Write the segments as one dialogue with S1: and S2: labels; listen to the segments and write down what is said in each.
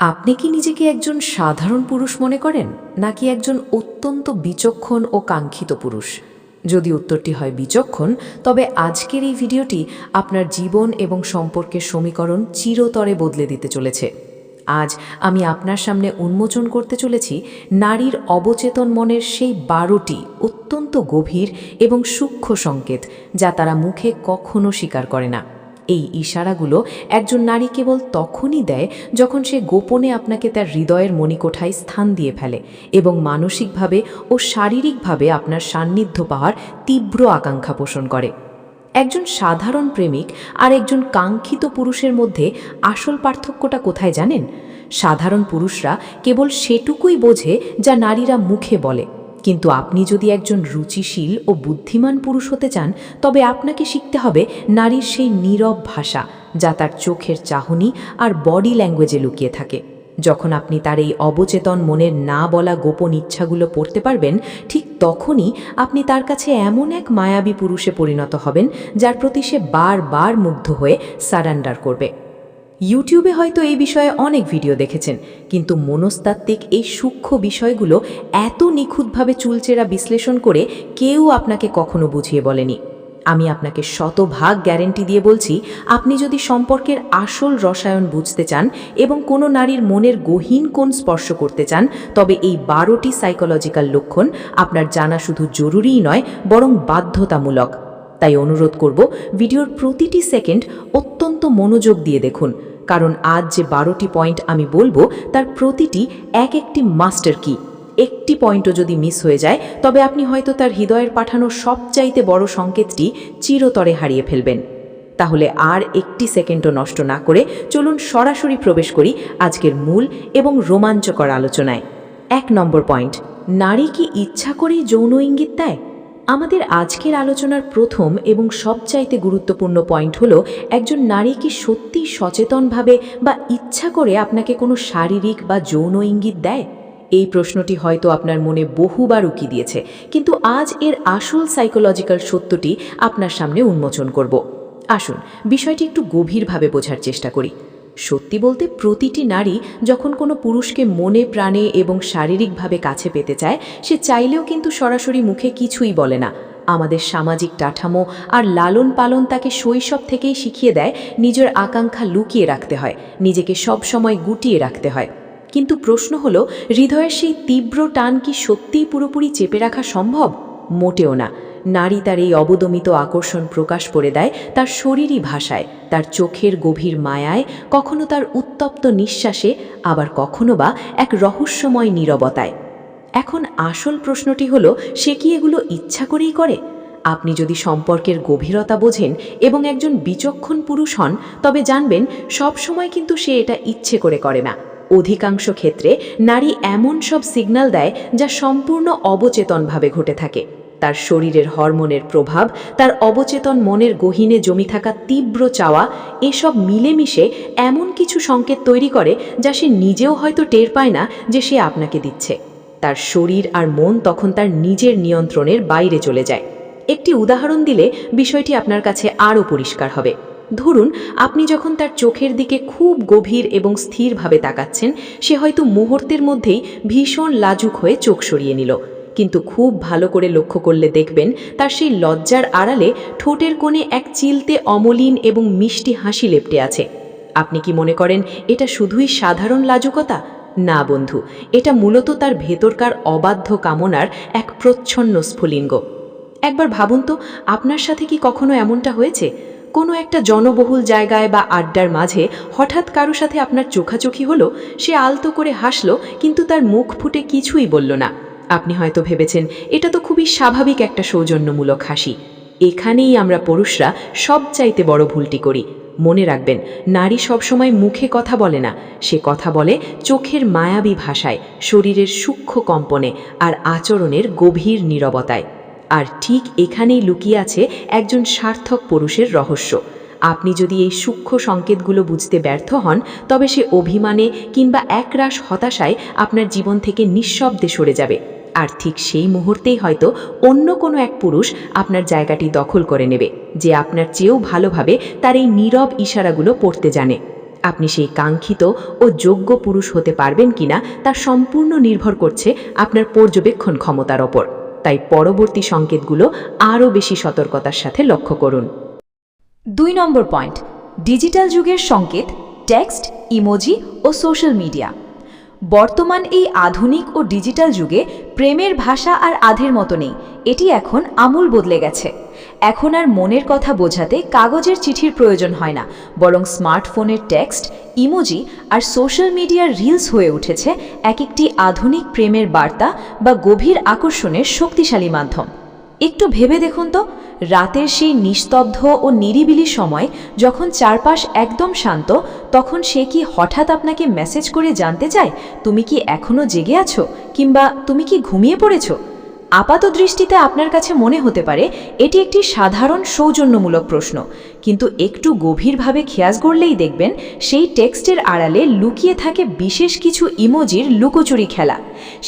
S1: আপনি কি নিজেকে একজন সাধারণ পুরুষ মনে করেন নাকি একজন অত্যন্ত বিচক্ষণ ও কাঙ্ক্ষিত পুরুষ? যদি উত্তরটি হয় বিচক্ষণ, তবে আজকের এই ভিডিওটি আপনার জীবন এবং সম্পর্কের সমীকরণ চিরতরে বদলে দিতে চলেছে। আজ আমি আপনার সামনে উন্মোচন করতে চলেছি নারীর অবচেতন মনের সেই 12টি অত্যন্ত গভীর এবং সূক্ষ্ম সংকেত, যা তারা মুখে কখনো স্বীকার করে না। এই ইশারাগুলো একজন নারী কেবল তখনই দেয় যখন সে গোপনে আপনাকে তার হৃদয়ের মণিকোঠায় স্থান দিয়ে ফেলে এবং মানসিকভাবে ও শারীরিকভাবে আপনার সান্নিধ্য পাওয়ার তীব্র আকাঙ্ক্ষা পোষণ করে। একজন সাধারণ প্রেমিক আর একজন কাঙ্ক্ষিত পুরুষের মধ্যে আসল পার্থক্যটা কোথায় জানেন? সাধারণ পুরুষরা কেবল সেটুকুই বোঝে যা নারীরা মুখে বলে, কিন্তু আপনি যদি একজন রুচিশীল ও বুদ্ধিমান পুরুষ হতে চান, তবে আপনাকে শিখতে হবে নারীর সেই নীরব ভাষা, যা তার চোখের চাহনি আর বডি ল্যাঙ্গুয়েজে লুকিয়ে থাকে। যখন আপনি তার এই অবচেতন মনের না বলা গোপন ইচ্ছাগুলো পড়তে পারবেন, ঠিক তখনই আপনি তার কাছে এমন এক মায়াবী পুরুষে পরিণত হবেন যার প্রতি সে বারবার মুগ্ধ হয়ে সারেন্ডার করবে। ইউটিউবে হয়তো এই বিষয়ে অনেক ভিডিও দেখেছেন, কিন্তু মনস্তাত্ত্বিক এই সূক্ষ্ম বিষয়গুলো এত নিখুঁতভাবে চুলচেরা বিশ্লেষণ করে কেউ আপনাকে কখনো বুঝিয়ে বলেনি। আমি আপনাকে শতভাগ গ্যারেন্টি দিয়ে বলছি, আপনি যদি সম্পর্কের আসল রসায়ন বুঝতে চান এবং কোনো নারীর মনের গহীন কোণ স্পর্শ করতে চান, তবে এই 12টি সাইকোলজিক্যাল লক্ষণ আপনার জানা শুধু জরুরিই নয়, বরং বাধ্যতামূলক। তাই অনুরোধ করব, ভিডিওর প্রতিটি সেকেন্ড অত্যন্ত মনোযোগ দিয়ে দেখুন, কারণ আজ যে 12টি পয়েন্ট আমি বলবো তার প্রতিটি একটি মাস্টার কি। একটি পয়েন্টও যদি মিস হয়ে যায়, তবে আপনি হয়তো তার হৃদয়ের পাঠানো সবচাইতে বড় সংকেতটি চিরতরে হারিয়ে ফেলবেন। তাহলে আর একটি সেকেন্ডও নষ্ট না করে চলুন সরাসরি প্রবেশ করি আজকের মূল এবং রোমাঞ্চকর আলোচনায়। 1 নম্বর পয়েন্ট, নারী কি ইচ্ছা করেই যৌন ইঙ্গিত দেয়? আমাদের আজকের আলোচনার প্রথম এবং সবচাইতে গুরুত্বপূর্ণ পয়েন্ট হলো, একজন নারী কি সত্যিই সচেতনভাবে বা ইচ্ছা করে আপনাকে কোনো শারীরিক বা যৌন ইঙ্গিত দেয়? এই প্রশ্নটি হয়তো আপনার মনে বহুবার উকি দিয়েছে, কিন্তু আজ এর আসল সাইকোলজিক্যাল সত্যটি আপনার সামনে উন্মোচন করব। আসুন বিষয়টি একটু গভীরভাবে বোঝার চেষ্টা করি। সত্যি বলতে, প্রতিটি নারী যখন কোনো পুরুষকে মনে প্রাণে এবং শারীরিকভাবে কাছে পেতে চায়, সে চাইলেও কিন্তু সরাসরি মুখে কিছুই বলে না। আমাদের সামাজিক কাঠামো আর লালন পালন তাকে শৈশব থেকেই শিখিয়ে দেয় নিজের আকাঙ্ক্ষা লুকিয়ে রাখতে হয়, নিজেকে সব সময় গুটিয়ে রাখতে হয়। কিন্তু প্রশ্ন হলো, হৃদয়ের সেই তীব্র টান কি সত্যিই পুরোপুরি চেপে রাখা সম্ভব? মোটেও না। নারী তার এই অবদমিত আকর্ষণ প্রকাশ করে দেয় তার শরীরী ভাষায়, তার চোখের গভীর মায়ায়, কখনো তার উত্তপ্ত নিঃশ্বাসে, আবার কখনো বা এক রহস্যময় নীরবতায়। এখন আসল প্রশ্নটি হলো, সে কি এগুলো ইচ্ছা করেই করে? আপনি যদি সম্পর্কের গভীরতা বোঝেন এবং একজন বিচক্ষণ পুরুষ হন, তবে জানবেন সব সময় কিন্তু সে এটা ইচ্ছে করে না। অধিকাংশ ক্ষেত্রে নারী এমন সব সিগন্যাল দেয় যা সম্পূর্ণ অবচেতনভাবে ঘটে থাকে। তার শরীরের হরমোনের প্রভাব, তার অবচেতন মনের গহীনে জমি থাকা তীব্র চাওয়া, এসব মিলেমিশে এমন কিছু সংকেত তৈরি করে যা সে নিজেও হয়তো টের পায় না যে সে আপনাকে দিচ্ছে। তার শরীর আর মন তখন তার নিজের নিয়ন্ত্রণের বাইরে চলে যায়। একটি উদাহরণ দিলে বিষয়টি আপনার কাছে আরও পরিষ্কার হবে। ধরুন, আপনি যখন তার চোখের দিকে খুব গভীর এবং স্থিরভাবে তাকাচ্ছেন, সে হয়তো মুহূর্তের মধ্যেই ভীষণ লাজুক হয়ে চোখ সরিয়ে নিল। কিন্তু খুব ভালো করে লক্ষ্য করলে দেখবেন, তার সেই লজ্জার আড়ালে ঠোঁটের কোণে এক চিলতে অমলিন এবং মিষ্টি হাসি লেপ্টে আছে। আপনি কি মনে করেন এটা শুধুই সাধারণ লাজুকতা? না বন্ধু, এটা মূলত তার ভেতরকার অবাধ্য কামনার এক প্রচ্ছন্ন স্ফুলিঙ্গ। একবার ভাবুন তো, আপনার সাথে কি কখনো এমনটা হয়েছে? কোনো একটা জনবহুল জায়গায় বা আড্ডার মাঝে হঠাৎ কারো সাথে আপনার চোখাচোখি হলো, সে আলতো করে হাসলো, কিন্তু তার মুখ ফুটে কিছুই বলল না। আপনি হয়তো ভেবেছেন এটা তো খুবই স্বাভাবিক একটা সৌজন্যমূলক হাসি। এখানেই আমরা পুরুষরা সবচাইতে বড় ভুলটি করি। মনে রাখবেন, নারী সবসময় মুখে কথা বলে না, সে কথা বলে চোখের মায়াবী ভাষায়, শরীরের সূক্ষ্ম কম্পনে আর আচরণের গভীর নীরবতায়। আর ঠিক এখানেই লুকিয়ে আছে একজন সার্থক পুরুষের রহস্য। আপনি যদি এই সূক্ষ্ম সংকেতগুলো বুঝতে ব্যর্থ হন, তবে সে অভিমানে কিংবা একরাশ হতাশায় আপনার জীবন থেকে নিঃশব্দে সরে যাবে। আর ঠিক সেই মুহূর্তেই হয়তো অন্য কোনো এক পুরুষ আপনার জায়গাটি দখল করে নেবে, যে আপনার চেয়েও ভালোভাবে তার এই নীরব ইশারাগুলো পড়তে জানে। আপনি সেই কাঙ্ক্ষিত ও যোগ্য পুরুষ হতে পারবেন কিনা তা সম্পূর্ণ নির্ভর করছে আপনার পর্যবেক্ষণ ক্ষমতার ওপর। তাই পরবর্তী সংকেতগুলো আরও বেশি সতর্কতার সাথে লক্ষ্য করুন।
S2: 2 নম্বর পয়েন্ট, ডিজিটাল যুগের সংকেত, টেক্সট, ইমোজি ও সোশ্যাল মিডিয়া। বর্তমান এই আধুনিক ও ডিজিটাল যুগে প্রেমের ভাষা আর আধের মতো নেই, এটি এখন আমূল বদলে গেছে। এখন আর মনের কথা বোঝাতে কাগজের চিঠির প্রয়োজন হয় না, বরং স্মার্টফোনের টেক্সট, ইমোজি আর সোশ্যাল মিডিয়ার রিলস হয়ে উঠেছে এক একটি আধুনিক প্রেমের বার্তা বা গভীর আকর্ষণের শক্তিশালী মাধ্যম। একটু ভেবে দেখুন তো, রাতের সেই নিস্তব্ধ ও নিরিবিলি সময় যখন চারপাশ একদম শান্ত, তখন সে কি হঠাৎ আপনাকে মেসেজ করে জানতে চায় তুমি কি এখনও জেগে আছো, কিংবা তুমি কি ঘুমিয়ে পড়েছো? আপাত দৃষ্টিতে আপনার কাছে মনে হতে পারে এটি একটি সাধারণ সৌজন্যমূলক প্রশ্ন, কিন্তু একটু গভীরভাবে খেয়াল করলেই দেখবেন সেই টেক্সটের আড়ালে লুকিয়ে থাকে বিশেষ কিছু ইমোজির লুকোচুরি খেলা।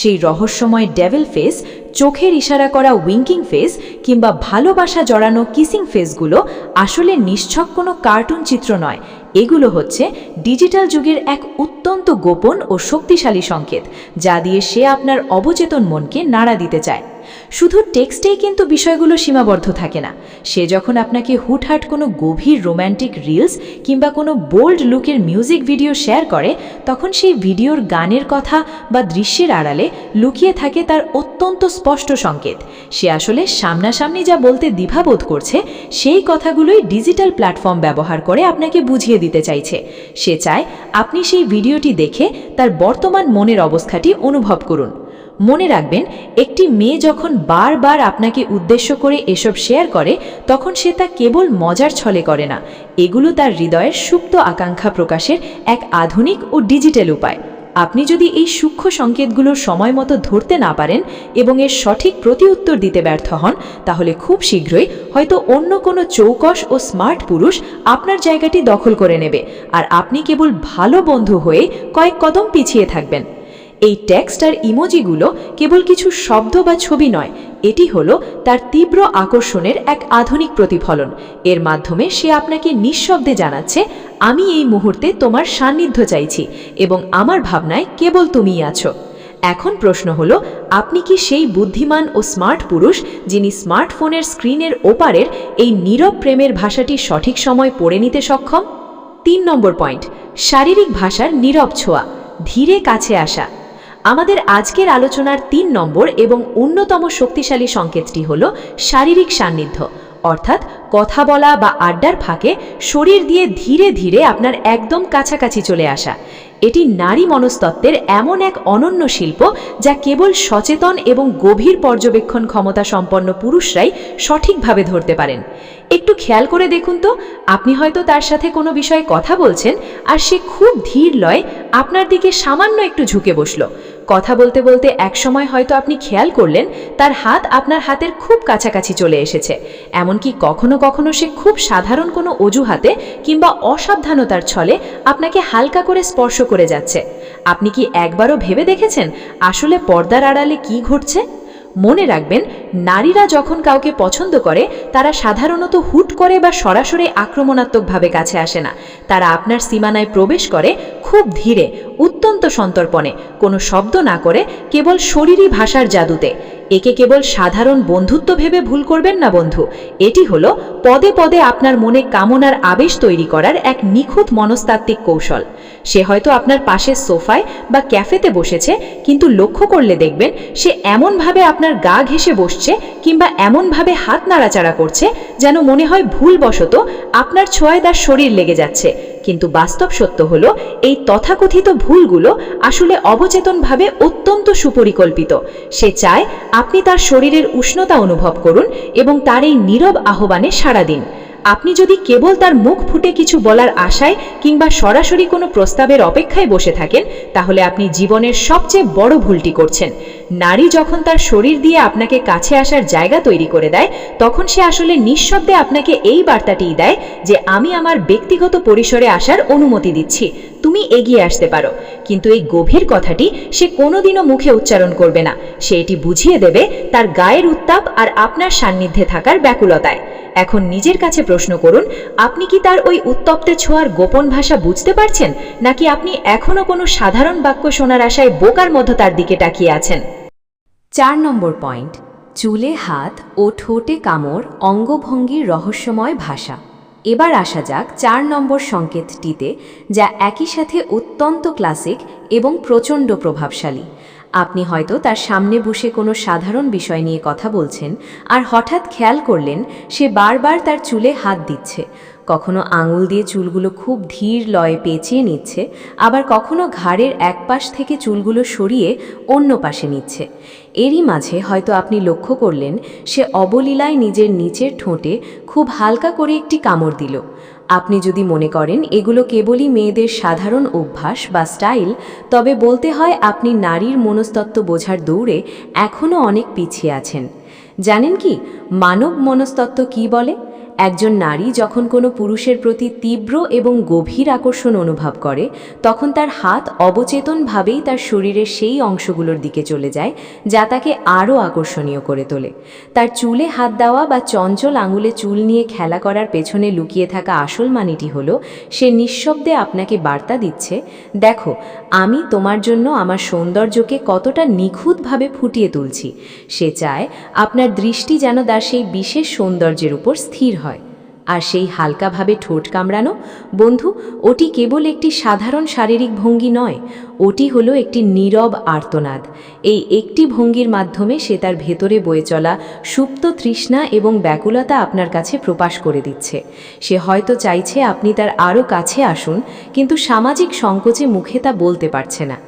S2: সেই রহস্যময় ডেভিল ফেস, চোখের ইশারা করা উইঙ্কিং ফেস কিংবা ভালোবাসা জড়ানো কিসিং ফেসগুলো আসলে নিশ্চক কোনো কার্টুন চিত্র নয়। এগুলো হচ্ছে ডিজিটাল যুগের এক অত্যন্ত গোপন ও শক্তিশালী সংকেত, যা দিয়ে সে আপনার অবচেতন মনকে নাড়া দিতে চায়। শুধু টেক্সটেই কিন্তু বিষয়গুলো সীমাবদ্ধ থাকে না। সে যখন আপনাকে হুটহাট কোনো গভীর রোম্যান্টিক রিলস কিংবা কোনো বোল্ড লুকের মিউজিক ভিডিও শেয়ার করে, তখন সেই ভিডিওর গানের কথা বা দৃশ্যের আড়ালে লুকিয়ে থাকে তার অত্যন্ত স্পষ্ট সংকেত। সে আসলে সামনাসামনি যা বলতে দ্বিধাবোধ করছে, সেই কথাগুলোই ডিজিটাল প্ল্যাটফর্ম ব্যবহার করে আপনাকে বুঝিয়ে দিতে চাইছে। সে চায় আপনি সেই ভিডিওটি দেখে তার বর্তমান মনের অবস্থাটি অনুভব করুন। মনে রাখবেন, একটি মেয়ে যখন বারবার আপনাকে উদ্দেশ্য করে এসব শেয়ার করে, তখন সে তা কেবল মজার ছলে করে না। এগুলো তার হৃদয়ের সুপ্ত আকাঙ্ক্ষা প্রকাশের এক আধুনিক ও ডিজিটাল উপায়। আপনি যদি এই সূক্ষ্ম সংকেতগুলো সময় মতো ধরতে না পারেন এবং এর সঠিক প্রতিউত্তর দিতে ব্যর্থ হন, তাহলে খুব শীঘ্রই হয়তো অন্য কোনো চৌকস ও স্মার্ট পুরুষ আপনার জায়গাটি দখল করে নেবে, আর আপনি কেবল ভালো বন্ধু হয়ে কয়েক কদম পিছিয়ে থাকবেন। এই টেক্সট আর ইমোজিগুলো কেবল কিছু শব্দ বা ছবি নয়, এটি হলো তার তীব্র আকর্ষণের এক আধুনিক প্রতিফলন। এর মাধ্যমে সে আপনাকে নিঃশব্দে জানাচ্ছে, আমি এই মুহূর্তে তোমার সান্নিধ্য চাইছি এবং আমার ভাবনায় কেবল তুমিই আছো। এখন প্রশ্ন হলো, আপনি কি সেই বুদ্ধিমান ও স্মার্ট পুরুষ যিনি স্মার্টফোনের স্ক্রিনের ওপারের এই নীরব প্রেমের ভাষাটি সঠিক সময় পড়ে নিতে সক্ষম? 3 নম্বর পয়েন্ট, শারীরিক ভাষার নীরব ছোঁয়া, ধীরে কাছে আসা। আমাদের আজকের আলোচনার 3 নম্বর এবং অন্যতম শক্তিশালী সংকেতটি হলো শারীরিক সান্নিধ্য, অর্থাৎ কথা বলা বা আড্ডার ফাঁকে শরীর দিয়ে ধীরে ধীরে আপনার একদম কাছাকাছি চলে আসা। এটি নারী মনস্তত্ত্বের এমন এক অনন্য শিল্প, যা কেবল সচেতন এবং গভীর পর্যবেক্ষণ ক্ষমতা সম্পন্ন পুরুষরাই সঠিকভাবে ধরতে পারেন। একটু খেয়াল করে দেখুন তো, আপনি হয়তো তার সাথে কোনো বিষয়ে কথা বলছেন আর সে খুব ধীর লয়ে আপনার দিকে সামান্য একটু ঝুঁকে বসলো। কথা বলতে বলতে একসময় হয়তো আপনি খেয়াল করলেন তার হাত আপনার হাতের খুব কাছাকাছি চলে এসেছে। এমনকি কখনো কখনো সে খুব সাধারণ কোনো অজুহাতে কিংবা অসাবধানতার ছলে আপনাকে হালকা করে স্পর্শ করে যাচ্ছে। আপনি কি একবারও ভেবে দেখেছেন আসলে পর্দার আড়ালে কি ঘটছে? মনে রাখবেন, নারীরা যখন কাউকে পছন্দ করে, তারা সাধারণত হুট করে বা সরাসরি আক্রমণাত্মকভাবে কাছে আসে না। তারা আপনার সীমানায় প্রবেশ করে খুব ধীরে, অত্যন্ত সন্তর্পণে, কোনো শব্দ না করে, কেবল শরীরী ভাষার জাদুতে। একে কেবল সাধারণ বন্ধুত্ব ভেবে ভুল করবেন না বন্ধু। এটি হলো পদে পদে আপনার মনে কামনার আবেশ তৈরি করার এক নিখুঁত মনস্তাত্ত্বিক কৌশল। সে হয়তো আপনার পাশের সোফায় বা ক্যাফেতে বসেছে, কিন্তু লক্ষ্য করলে দেখবেন সে এমনভাবে আপনার গা ঘেঁষে বসছে কিংবা এমনভাবে হাত নাড়াচাড়া করছে যেন মনে হয় ভুলবশত আপনার ছোঁয়ায় তার শরীর লেগে যাচ্ছে। কিন্তু বাস্তব সত্য হলো, এই তথাকথিত ভুলগুলো আসলে অবচেতনভাবে অত্যন্ত সুপরিকল্পিত। সে চায় আপনি তার শরীরের উষ্ণতা অনুভব করুন এবং তার এই নীরব আহ্বানে সাড়া দিন। আপনি যদি কেবল তার মুখ ফুটে কিছু বলার আশায় কিংবা সরাসরি কোনো প্রস্তাবের অপেক্ষায় বসে থাকেন, তাহলে আপনি জীবনের সবচেয়ে বড় ভুলটি করছেন। নারী যখন তার শরীর দিয়ে আপনাকে কাছে আসার জায়গা তৈরি করে দেয়, তখন সে আসলে নিঃশব্দে আপনাকে এই বার্তাটিই দেয় যে আমি আমার ব্যক্তিগত পরিসরে আসার অনুমতি দিচ্ছি, তুমি এগিয়ে আসতে পারো। কিন্তু এই গভীর কথাটি সে কোনোদিনও মুখে উচ্চারণ করবে না। সে এটি বুঝিয়ে দেবে তার গায়ের উত্তাপ আর আপনার সান্নিধ্যে থাকার ব্যাকুলতায়। এখন নিজের কাছে প্রশ্ন করুন, আপনি কি তার ওই উত্তপ্তে ছোঁয়ার গোপন ভাষা বুঝতে পারছেন, নাকি আপনি এখনও কোনো সাধারণ বাক্য শোনার আশায় বোকার মতো তার দিকে তাকিয়ে আছেন?
S1: 4 নম্বর পয়েন্ট, চুলে হাত ও ঠোঁটে কামড়, অঙ্গভঙ্গির রহস্যময় ভাষা। এবার আসা যাক 4 নম্বর সংকেতটিতে, যা একই সাথে অত্যন্ত ক্লাসিক এবং প্রচণ্ড প্রভাবশালী। আপনি হয়তো তার সামনে বসে কোনো সাধারণ বিষয় নিয়ে কথা বলছেন, আর হঠাৎ খেয়াল করলেন সে বারবার তার চুলে হাত দিচ্ছে। কখনো আঙুল দিয়ে চুলগুলো খুব ধীর লয়ে পেঁচিয়ে নিচ্ছে, আবার কখনো ঘাড়ের এক পাশ থেকে চুলগুলো সরিয়ে অন্য পাশে নিচ্ছে। এরই মাঝে হয়তো আপনি লক্ষ্য করলেন সে অবলীলায় নিজের নিচের ঠোঁটে খুব হালকা করে একটি কামড় দিল। আপনি যদি মনে করেন এগুলো কেবলই মেয়েদের সাধারণ অভ্যাস বা স্টাইল, তবে বলতে হয় আপনি নারীর মনস্তত্ত্ব বোঝার দৌড়ে এখনও অনেক পিছিয়ে আছেন। জানেন কি মানব মনস্তত্ত্ব কী বলে? একজন নারী যখন কোনো পুরুষের প্রতি তীব্র এবং গভীর আকর্ষণ অনুভব করে, তখন তার হাত অবচেতনভাবেই তার শরীরের সেই অংশগুলোর দিকে চলে যায় যা তাকে আরও আকর্ষণীয় করে তোলে। তার চুলে হাত দেওয়া বা চঞ্চল আঙুলে চুল নিয়ে খেলা করার পেছনে লুকিয়ে থাকা আসল মানেটি হলো সে নিঃশব্দে আপনাকে বার্তা দিচ্ছে, দেখো আমি তোমার জন্য আমার সৌন্দর্যকে কতটা নিখুঁতভাবে ফুটিয়ে তুলছি। সে চায় আপনার দৃষ্টি যেন তার সেই বিশেষ সৌন্দর্যের উপর স্থির হয়। আর সেই হালকাভাবে ঠোঁট কামড়ানো, বন্ধু, ওটি কেবল একটি সাধারণ শারীরিক ভঙ্গি নয়, ওটি হলো একটি নীরব আর্তনাদ। এই একটি ভঙ্গির মাধ্যমে সে তার ভেতরে বয়ে চলা সুপ্ত তৃষ্ণা এবং ব্যাকুলতা আপনার কাছে প্রকাশ করে দিচ্ছে। সে হয়তো চাইছে আপনি তার আরও কাছে আসুন, কিন্তু সামাজিক সংকোচে মুখে তা বলতে পারছে না।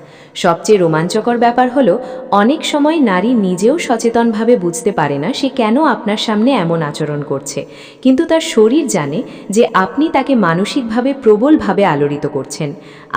S1: সবচেয়ে রোমাঞ্চকর ব্যাপার হলো, অনেক সময় নারী নিজেও সচেতনভাবে বুঝতে পারে না সে কেন আপনার সামনে এমন আচরণ করছে, কিন্তু তার শরীর জানে যে আপনি তাকে মানসিকভাবে প্রবলভাবে আলোড়িত করছেন।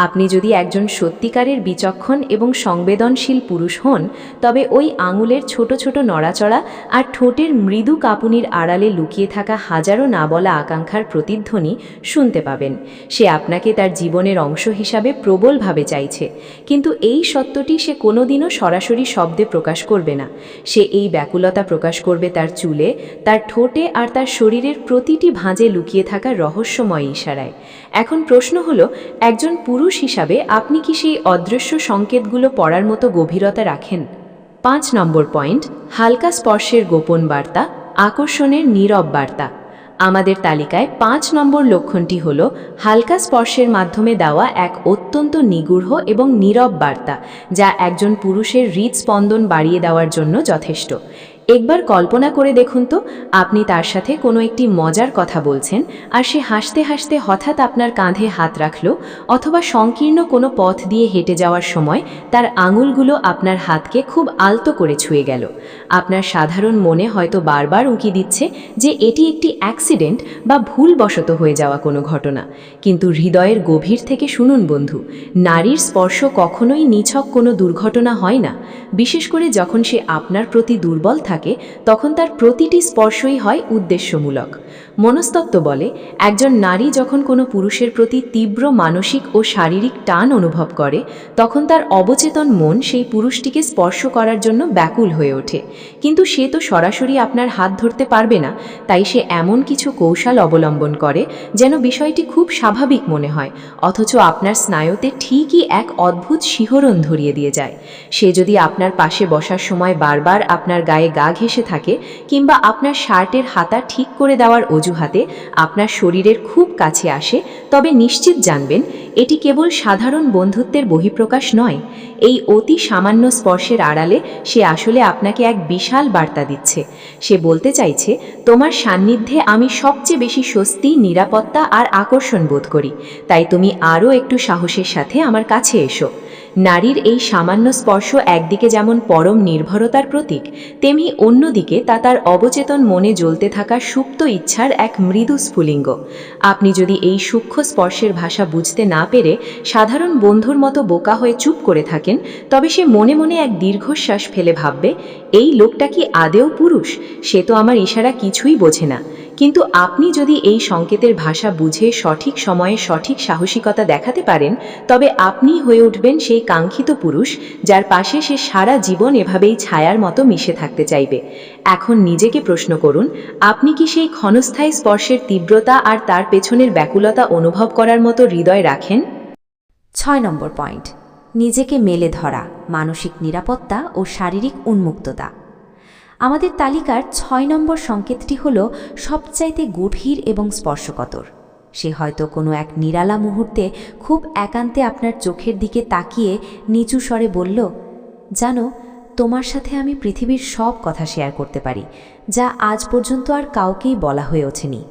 S1: আপনি যদি একজন সত্যিকারের বিচক্ষণ এবং সংবেদনশীল পুরুষ হন, তবে ওই আঙুলের ছোট ছোট নড়াচড়া আর ঠোঁটের মৃদু কাঁপুনির আড়ালে লুকিয়ে থাকা হাজারো না বলা আকাঙ্ক্ষার প্রতিধ্বনি শুনতে পাবেন। সে আপনাকে তার জীবনের অংশ হিসাবে প্রবলভাবে চাইছে, কিন্তু এই সত্যটি সে কোনোদিনও সরাসরি শব্দে প্রকাশ করবে না। সে এই ব্যাকুলতা প্রকাশ করবে তার চুলে, তার ঠোঁটে আর তার শরীরের প্রতিটি ভাঁজে লুকিয়ে থাকা রহস্যময় ইশারায়। এখন প্রশ্ন হলো, একজন পুরুষ হিসাবে আপনি কি সেই অদৃশ্য সংকেতগুলো পড়ার মতো গভীরতা রাখেন? 5 নম্বর পয়েন্ট, হালকা স্পর্শের গোপন বার্তা, আকর্ষণের নীরব বার্তা। আমাদের তালিকায় 5 নম্বর লক্ষণটি হল হালকা স্পর্শের মাধ্যমে দেওয়া এক অত্যন্ত নিগূঢ় এবং নীরব বার্তা, যা একজন পুরুষের হৃদস্পন্দন বাড়িয়ে দেওয়ার জন্য যথেষ্ট। একবার কল্পনা করে দেখুন তো, আপনি তার সাথে কোনো একটি মজার কথা বলছেন, আর সে হাসতে হাসতে হঠাৎ আপনার কাঁধে হাত রাখল, অথবা সংকীর্ণ কোনো পথ দিয়ে হেঁটে যাওয়ার সময় তার আঙুলগুলো আপনার হাতকে খুব আলতো করে ছুঁয়ে গেল। আপনার সাধারণ মনে হয়তো বারবার উঁকি দিচ্ছে যে এটি একটি অ্যাক্সিডেন্ট বা ভুলবশত হয়ে যাওয়া কোনো ঘটনা, কিন্তু হৃদয়ের গভীর থেকে শুনুন বন্ধু, নারীর স্পর্শ কখনোই নিছক কোনো দুর্ঘটনা হয় না। বিশেষ করে যখন সে আপনার প্রতি দুর্বল থাকে, তখন তার প্রতিটি স্পর্শই হয় উদ্দেশ্যমূলক। মনস্তত্ত্ব বলে, একজন নারী যখন কোনো পুরুষের প্রতি তীব্র মানসিক ও শারীরিক টান অনুভব করে, তখন তার অবচেতন মন সেই পুরুষটিকে স্পর্শ করার জন্য ব্যাকুল হয়ে ওঠে। কিন্তু সে তো সরাসরি আপনার হাত ধরতে পারবে না, তাই সে এমন কিছু কৌশল অবলম্বন করে যেন বিষয়টি খুব স্বাভাবিক মনে হয়, অথচ আপনার স্নায়ুতে ঠিকই এক অদ্ভুত শিহরণ ধরিয়ে দিয়ে যায়। সে যদি আপনার পাশে বসার সময় বারবার আপনার গায়ে গা ঘেঁষে থাকে, কিংবা আপনার শার্টের হাতা ঠিক করে দেওয়ার অজুহাতে আপনার শরীরের খুব কাছে আসে, তবে নিশ্চিত জানবেন এটি কেবল সাধারণ বন্ধুত্বের বহিঃপ্রকাশ নয়। এই অতি সামান্য স্পর্শের আড়ালে সে আসলে আপনাকে এক বিশাল বার্তা দিচ্ছে। সে বলতে চাইছে, তোমার সান্নিধ্যে আমি সবচেয়ে বেশি স্বস্তি, নিরাপত্তা আর আকর্ষণ বোধ করি, তাই তুমি আরও একটু সাহসের সাথে আমার কাছে এসো।
S2: নারীর এই সামান্য স্পর্শ একদিকে যেমন পরম নির্ভরতার প্রতীক, তেমনি অন্যদিকে তা তার অবচেতন মনে জ্বলতে থাকা সুপ্ত ইচ্ছার এক মৃদু স্ফুলিঙ্গ। আপনি যদি এই সূক্ষ্ম স্পর্শের ভাষা বুঝতে না পেরে সাধারণ বন্ধুর মতো বোকা হয়ে চুপ করে থাকেন, তবে সে মনে মনে এক দীর্ঘশ্বাস ফেলে ভাববে, এই লোকটা কি আদেও পুরুষ? সে তো আমার ইশারা কিছুই বোঝে না। কিন্তু আপনি যদি এই সংকেতের ভাষা বুঝে সঠিক সময়ে সঠিক সাহসিকতা দেখাতে পারেন, তবে আপনি হয়ে উঠবেন সেই কাঙ্ক্ষিত পুরুষ যার পাশে সে সারা জীবন এভাবেই ছায়ার মতো মিশে থাকতে চাইবে। এখন নিজেকে প্রশ্ন করুন, আপনি কি সেই ক্ষণস্থায়ী স্পর্শের তীব্রতা আর তার পেছনের ব্যাকুলতা অনুভব করার মতো হৃদয় রাখেন?
S3: 6 নম্বর পয়েন্ট, নিজেকে মেলে ধরা, মানসিক নিরাপত্তা ও শারীরিক উন্মুক্ততা। আমাদের তালিকার 6 নম্বর সংকেতটি হল সবচাইতে গভীর এবং স্পর্শকাতর। সে হয়তো কোনো এক নিরালা মুহূর্তে খুব একান্তে আপনার চোখের দিকে তাকিয়ে নিচু স্বরে বলল, জানো, তোমার সাথে আমি পৃথিবীর সব কথা শেয়ার করতে পারি, যা আজ পর্যন্ত আর কাউকেই বলা হয়ে ওঠেনি।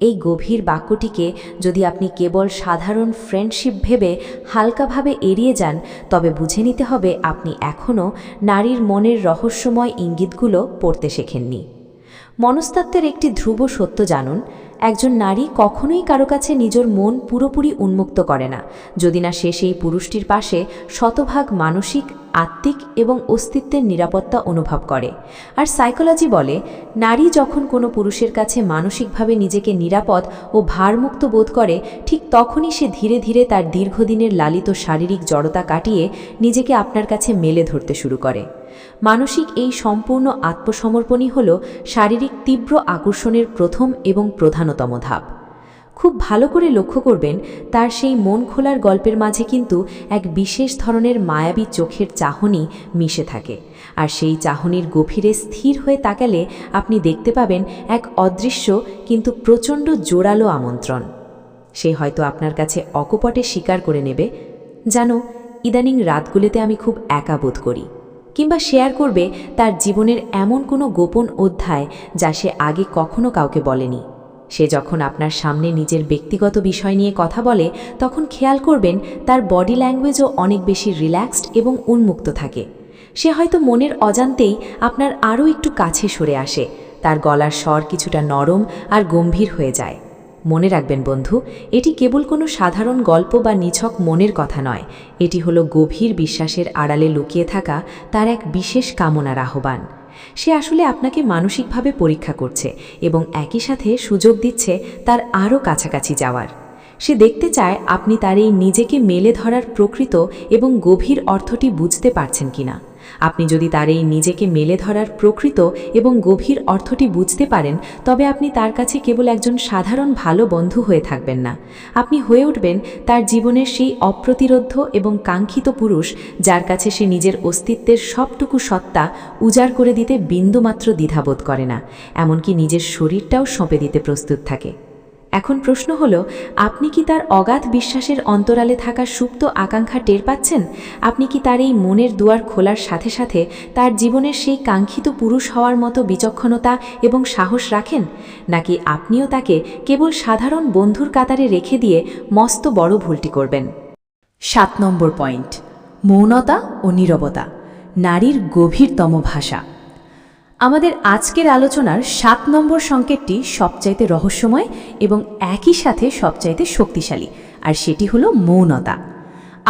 S3: এই গভীর বাক্যটিকে যদি আপনি কেবল সাধারণ ফ্রেন্ডশিপ ভেবে হালকাভাবে এড়িয়ে যান, তবে বুঝে নিতে হবে আপনি এখনও নারীর মনের রহস্যময় ইঙ্গিতগুলো পড়তে শেখেননি। মনস্তত্ত্বের একটি ধ্রুব সত্য জানুন, একজন নারী কখনোই কারো কাছে নিজের মন পুরোপুরি উন্মুক্ত করে না, যদি না সে সেই পুরুষটির পাশে শতভাগ মানসিক, আত্মিক এবং অস্তিত্বের নিরাপত্তা অনুভব করে। আর সাইকোলজি বলে, নারী যখন কোনো পুরুষের কাছে মানসিকভাবে নিজেকে নিরাপদ ও ভারমুক্ত বোধ করে, ঠিক তখনই সে ধীরে ধীরে তার দীর্ঘদিনের লালিত শারীরিক জড়তা কাটিয়ে নিজেকে আপনার কাছে মেলে ধরতে শুরু করে। মানসিক এই সম্পূর্ণ আত্মসমর্পণই হল শারীরিক তীব্র আকর্ষণের প্রথম এবং প্রধানতম ধাপ। খুব ভালো করে লক্ষ্য করবেন, তার সেই মন খোলার গল্পের মাঝে কিন্তু এক বিশেষ ধরনের মায়াবী চোখের চাহনি মিশে থাকে। আর সেই চাহনির গভীরে স্থির হয়ে তাকালে আপনি দেখতে পাবেন এক অদৃশ্য কিন্তু প্রচণ্ড জোরালো আমন্ত্রণ। সে হয়তো আপনার কাছে অকপটে স্বীকার করে নেবে, জানো, ইদানিং রাতগুলোতে আমি খুব একা বোধ করি। কিংবা শেয়ার করবে তার জীবনের এমন কোনো গোপন অধ্যায় যা সে আগে কখনো কাউকে বলেনি। সে যখন আপনার সামনে নিজের ব্যক্তিগত বিষয় নিয়ে কথা বলে, তখন খেয়াল করবেন তার বডি ল্যাঙ্গুয়েজও অনেক বেশি রিল্যাক্সড এবং উন্মুক্ত থাকে। সে হয়তো মনের অজান্তেই আপনার আরও একটু কাছে সরে আসে, তার গলার স্বর কিছুটা নরম আর গম্ভীর হয়ে যায়। মনে রাখবেন বন্ধু, এটি কেবল কোনো সাধারণ গল্প বা নিছক মনের কথা নয়, এটি হলো গভীর বিশ্বাসের আড়ালে লুকিয়ে থাকা তার এক বিশেষ কামনার আহ্বান। সে আসলে আপনাকে মানসিকভাবে পরীক্ষা করছে এবং একই সাথে সুযোগ দিচ্ছে তার আরও কাছাকাছি যাওয়ার। সে দেখতে চায় আপনি তার এই নিজেকে মেলে ধরার প্রকৃত এবং গভীর অর্থটি বুঝতে পারছেন কিনা। আপনি যদি তার এই নিজেকে মেলে ধরার প্রকৃত এবং গভীর অর্থটি বুঝতে পারেন, তবে আপনি তার কাছে কেবল একজন সাধারণ ভালো বন্ধু হয়ে থাকবেন না, আপনি হয়ে উঠবেন তার জীবনের সেই অপ্রতিরোধ্য এবং কাঙ্ক্ষিত পুরুষ যার কাছে সে নিজের অস্তিত্বের সবটুকু সত্তা উজাড় করে দিতে বিন্দুমাত্র দ্বিধাবোধ করে না, এমনকি নিজের শরীরটাও সঁপে দিতে প্রস্তুত থাকে। এখন প্রশ্ন হলো, আপনি কি তার অগাধ বিশ্বাসের অন্তরালে থাকা সুপ্ত আকাঙ্ক্ষা টের পাচ্ছেন? আপনি কি তার এই মনের দুয়ার খোলার সাথে সাথে তার জীবনের সেই কাঙ্ক্ষিত পুরুষ হওয়ার মতো বিচক্ষণতা এবং সাহস রাখেন? নাকি আপনিও তাকে কেবল সাধারণ বন্ধুর কাতারে রেখে দিয়ে মস্ত বড় ভুলটি করবেন?
S2: 7 নম্বর পয়েন্ট, মৌনতা ও নীরবতা, নারীর গভীরতম ভাষা। আমাদের আজকের আলোচনার 7 নম্বর সংকেতটি সবচাইতে রহস্যময় এবং একই সাথে সবচাইতে শক্তিশালী, আর সেটি হলো মৌনতা।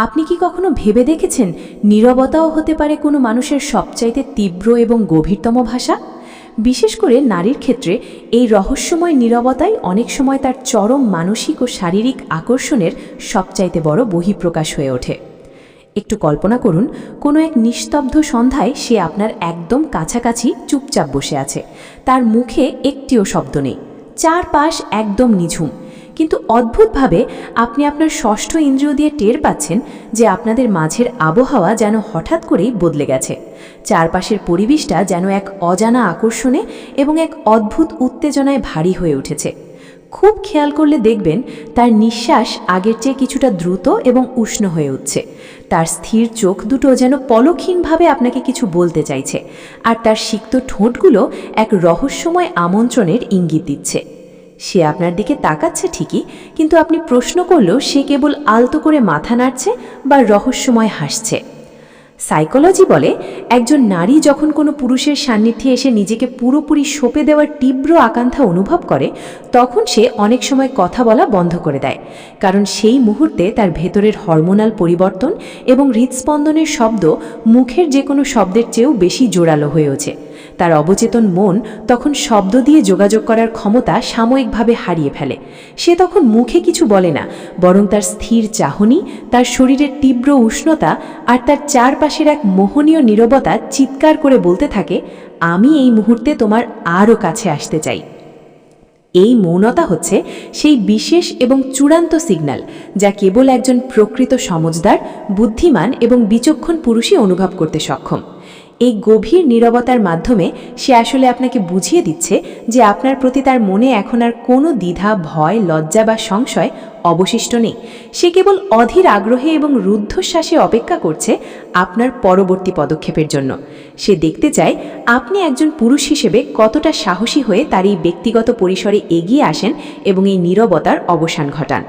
S2: আপনি কি কখনো ভেবে দেখেছেন নীরবতাও হতে পারে কোনো মানুষের সবচাইতে তীব্র এবং গভীরতম ভাষা? বিশেষ করে নারীর ক্ষেত্রে এই রহস্যময় নীরবতাই অনেক সময় তার চরম মানসিক ও শারীরিক আকর্ষণের সবচাইতে বড় বহিঃপ্রকাশ হয়ে ওঠে। একটু কল্পনা করুন, কোনো এক নিস্তব্ধ সন্ধ্যায় সে আপনার একদম কাছাকাছি চুপচাপ বসে আছে, তার মুখে একটিও শব্দ নেই, চারপাশ একদম নিঝুম, কিন্তু অদ্ভুতভাবে আপনি আপনার ষষ্ঠ ইন্দ্রিয় দিয়ে টের পাচ্ছেন যে আপনাদের মাঝের আবহাওয়া যেন হঠাৎ করেই বদলে গেছে। চারপাশের পরিবেশটা যেন এক অজানা আকর্ষণে এবং এক অদ্ভুত উত্তেজনায় ভারী হয়ে উঠেছে। খুব খেয়াল করলে দেখবেন তার নিঃশ্বাস আগের চেয়ে কিছুটা দ্রুত এবং উষ্ণ হয়ে উঠছে, তার স্থির চোখ দুটো যেন পলকহীনভাবে আপনাকে কিছু বলতে চাইছে, আর তার সিক্ত ঠোঁটগুলো এক রহস্যময় আমন্ত্রণের ইঙ্গিত দিচ্ছে।
S1: সে আপনার দিকে তাকাচ্ছে ঠিকই, কিন্তু আপনি প্রশ্ন করলেও সে কেবল আলতো করে মাথা নাড়ছে বা রহস্যময় হাসছে। সাইকোলজি বলে, একজন নারী যখন কোনো পুরুষের সান্নিধ্যে এসে নিজেকে পুরোপুরি সঁপে দেওয়ার তীব্র আকাঙ্ক্ষা অনুভব করে, তখন সে অনেক সময় কথা বলা বন্ধ করে দেয়, কারণ সেই মুহূর্তে তার ভেতরের হরমোনাল পরিবর্তন এবং হৃদস্পন্দনের শব্দ মুখের যে কোনো শব্দের চেয়েও বেশি জোরালো হয়ে ওঠে। তার অবচেতন মন তখন শব্দ দিয়ে যোগাযোগ করার ক্ষমতা সাময়িকভাবে হারিয়ে ফেলে। সে তখন মুখে কিছু বলে না, বরং তার স্থির চাহনি, তার শরীরের তীব্র উষ্ণতা আর তার চারপাশের এক মোহনীয় নীরবতা চিৎকার করে বলতে থাকে, আমি এই মুহূর্তে তোমার আরও কাছে আসতে চাই। এই মৌনতা হচ্ছে সেই বিশেষ এবং চূড়ান্ত সিগন্যাল যা কেবল একজন প্রকৃত সমজদার, বুদ্ধিমান এবং বিচক্ষণ পুরুষই অনুভব করতে সক্ষম। এই গভীর নীরবতার মাধ্যমে সে আসলে আপনাকে বুঝিয়ে দিচ্ছে যে আপনার প্রতি তার মনে এখন আর কোনো দ্বিধা, ভয়, লজ্জা বা সংশয় অবশিষ্ট নেই। সে কেবল অধীর আগ্রহে এবং রুদ্ধশ্বাসে অপেক্ষা করছে আপনার পরবর্তী পদক্ষেপের জন্য। সে দেখতে চায় আপনি একজন পুরুষ হিসেবে কতটা সাহসী হয়ে তার এই ব্যক্তিগত পরিসরে এগিয়ে আসেন এবং এই নীরবতার অবসান ঘটান।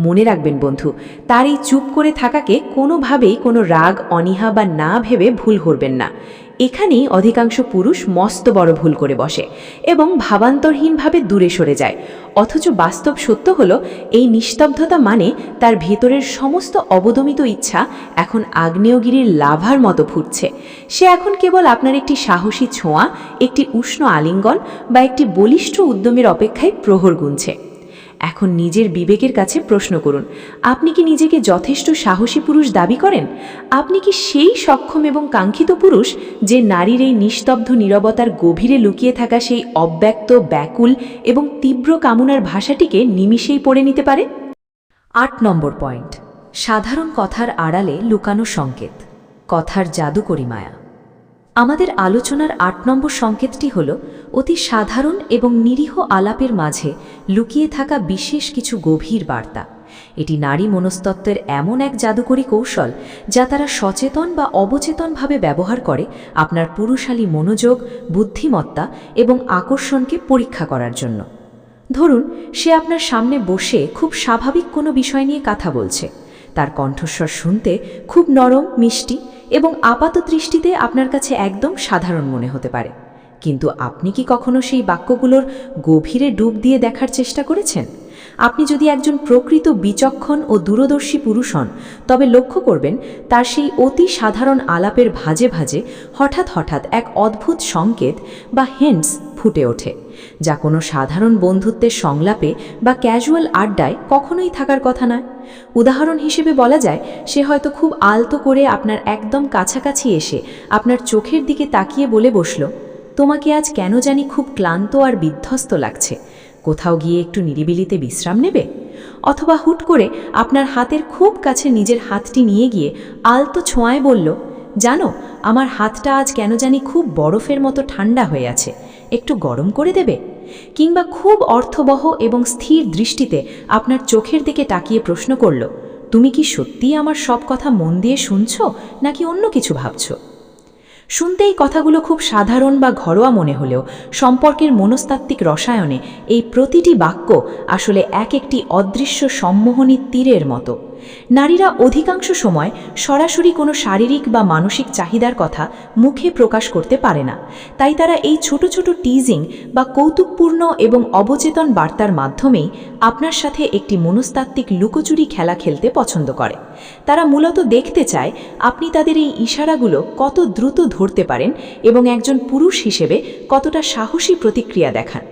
S1: মনে রাখবেন বন্ধু, তার এই চুপ করে থাকাকে কোনোভাবেই কোনো রাগ, অনীহা বা না ভেবে ভুল করবেন না। এখানেই অধিকাংশ পুরুষ মস্ত বড় ভুল করে বসে এবং ভাবান্তরহীনভাবে দূরে সরে যায়। অথচ বাস্তব সত্য হলো, এই নিস্তব্ধতা মানে তার ভেতরের সমস্ত অবদমিত ইচ্ছা এখন আগ্নেয়গিরির লাভার মতো ফুটছে। সে এখন কেবল আপনার একটি সাহসী ছোঁয়া, একটি উষ্ণ আলিঙ্গন বা একটি বলিষ্ঠ উদ্যমের অপেক্ষায় প্রহর গুনছে। এখন নিজের বিবেকের কাছে প্রশ্ন করুন, আপনি কি নিজেকে যথেষ্ট সাহসী পুরুষ দাবি করেন? আপনি কি সেই সক্ষম এবং কাঙ্ক্ষিত পুরুষ যে নারীর এই নিস্তব্ধ নীরবতার গভীরে লুকিয়ে থাকা সেই অব্যক্ত, ব্যাকুল এবং তীব্র কামনার ভাষাটিকে নিমিষেই পড়ে নিতে পারে?
S2: 8 নম্বর পয়েন্ট, সাধারণ কথার আড়ালে লুকানো সংকেত, কথার জাদুকরী মায়া। আমাদের আলোচনার 8 নম্বর সংকেতটি হল অতি সাধারণ এবং নিরীহ আলাপের মাঝে লুকিয়ে থাকা বিশেষ কিছু গভীর বার্তা। এটি নারী মনস্তত্ত্বের এমন এক জাদুকরী কৌশল যা তারা সচেতন বা অবচেতনভাবে ব্যবহার করে আপনার পুরুষালী মনোযোগ, বুদ্ধিমত্তা এবং আকর্ষণকে পরীক্ষা করার জন্য। ধরুন, সে আপনার সামনে বসে খুব স্বাভাবিক কোনো বিষয় নিয়ে কথা বলছে। তার কণ্ঠস্বর শুনতে খুব নরম, মিষ্টি এবং আপাত দৃষ্টিতে আপনার কাছে একদম সাধারণ মনে হতে পারে। কিন্তু আপনি কি কখনো সেই বাক্যগুলোর গভীরে ডুব দিয়ে দেখার চেষ্টা করেছেন? আপনি যদি একজন প্রকৃত বিচক্ষণ ও দূরদর্শী পুরুষ হন, তবে লক্ষ্য করবেন তার সেই অতি সাধারণ আলাপের ভাজে ভাজে হঠাৎ হঠাৎ এক অদ্ভুত সংকেত বা হিন্টস ফুটে ওঠে, যা কোনো সাধারণ বন্ধুত্বের সংলাপে বা ক্যাজুয়াল আড্ডায় কখনোই থাকার কথা নয়। উদাহরণ হিসেবে বলা যায়, সে হয়তো খুব আলতো করে আপনার একদম কাছাকাছি এসে আপনার চোখের দিকে তাকিয়ে বলে বসল, তোমাকে আজ কেন জানি খুব ক্লান্ত আর বিধ্বস্ত লাগছে, কোথাও গিয়ে একটু নিরিবিলিতে বিশ্রাম নেবে? অথবা হুট করে আপনার হাতের খুব কাছে নিজের হাতটি নিয়ে গিয়ে আলতো ছোঁয়ায় বলল, জানো, আমার হাতটা আজ কেন জানি খুব বরফের মতো ঠান্ডা হয়ে আছে, একটু গরম করে দেবে? কিংবা খুব অর্থবহ এবং স্থির দৃষ্টিতে আপনার চোখের দিকে তাকিয়ে প্রশ্ন করল, তুমি কি সত্যিই আমার সব কথা মন দিয়ে শুনছো নাকি অন্য কিছু ভাবছো? শুনতেই কথাগুলো খুব সাধারণ বা ঘরোয়া মনে হলেও সম্পর্কের মনস্তাত্ত্বিক রসায়নে এই প্রতিটি বাক্য আসলে এক একটি অদৃশ্য সম্মোহনী তীরের মতো। নারীরা অধিকাংশ সময় সরাসরি কোনো শারীরিক বা মানসিক চাহিদার কথা মুখে প্রকাশ করতে পারে না, তাই তারা এই ছোট ছোট টিজিং বা কৌতুকপূর্ণ এবং অবচেতন বার্তার মাধ্যমেই আপনার সাথে একটি মনস্তাত্ত্বিক লুকোচুরি খেলা খেলতে পছন্দ করে। তারা মূলত দেখতে চায় আপনি তাদের এই ইশারাগুলো কত দ্রুত ধরতে পারেন এবং একজন পুরুষ হিসেবে কতটা সাহসী প্রতিক্রিয়া দেখান।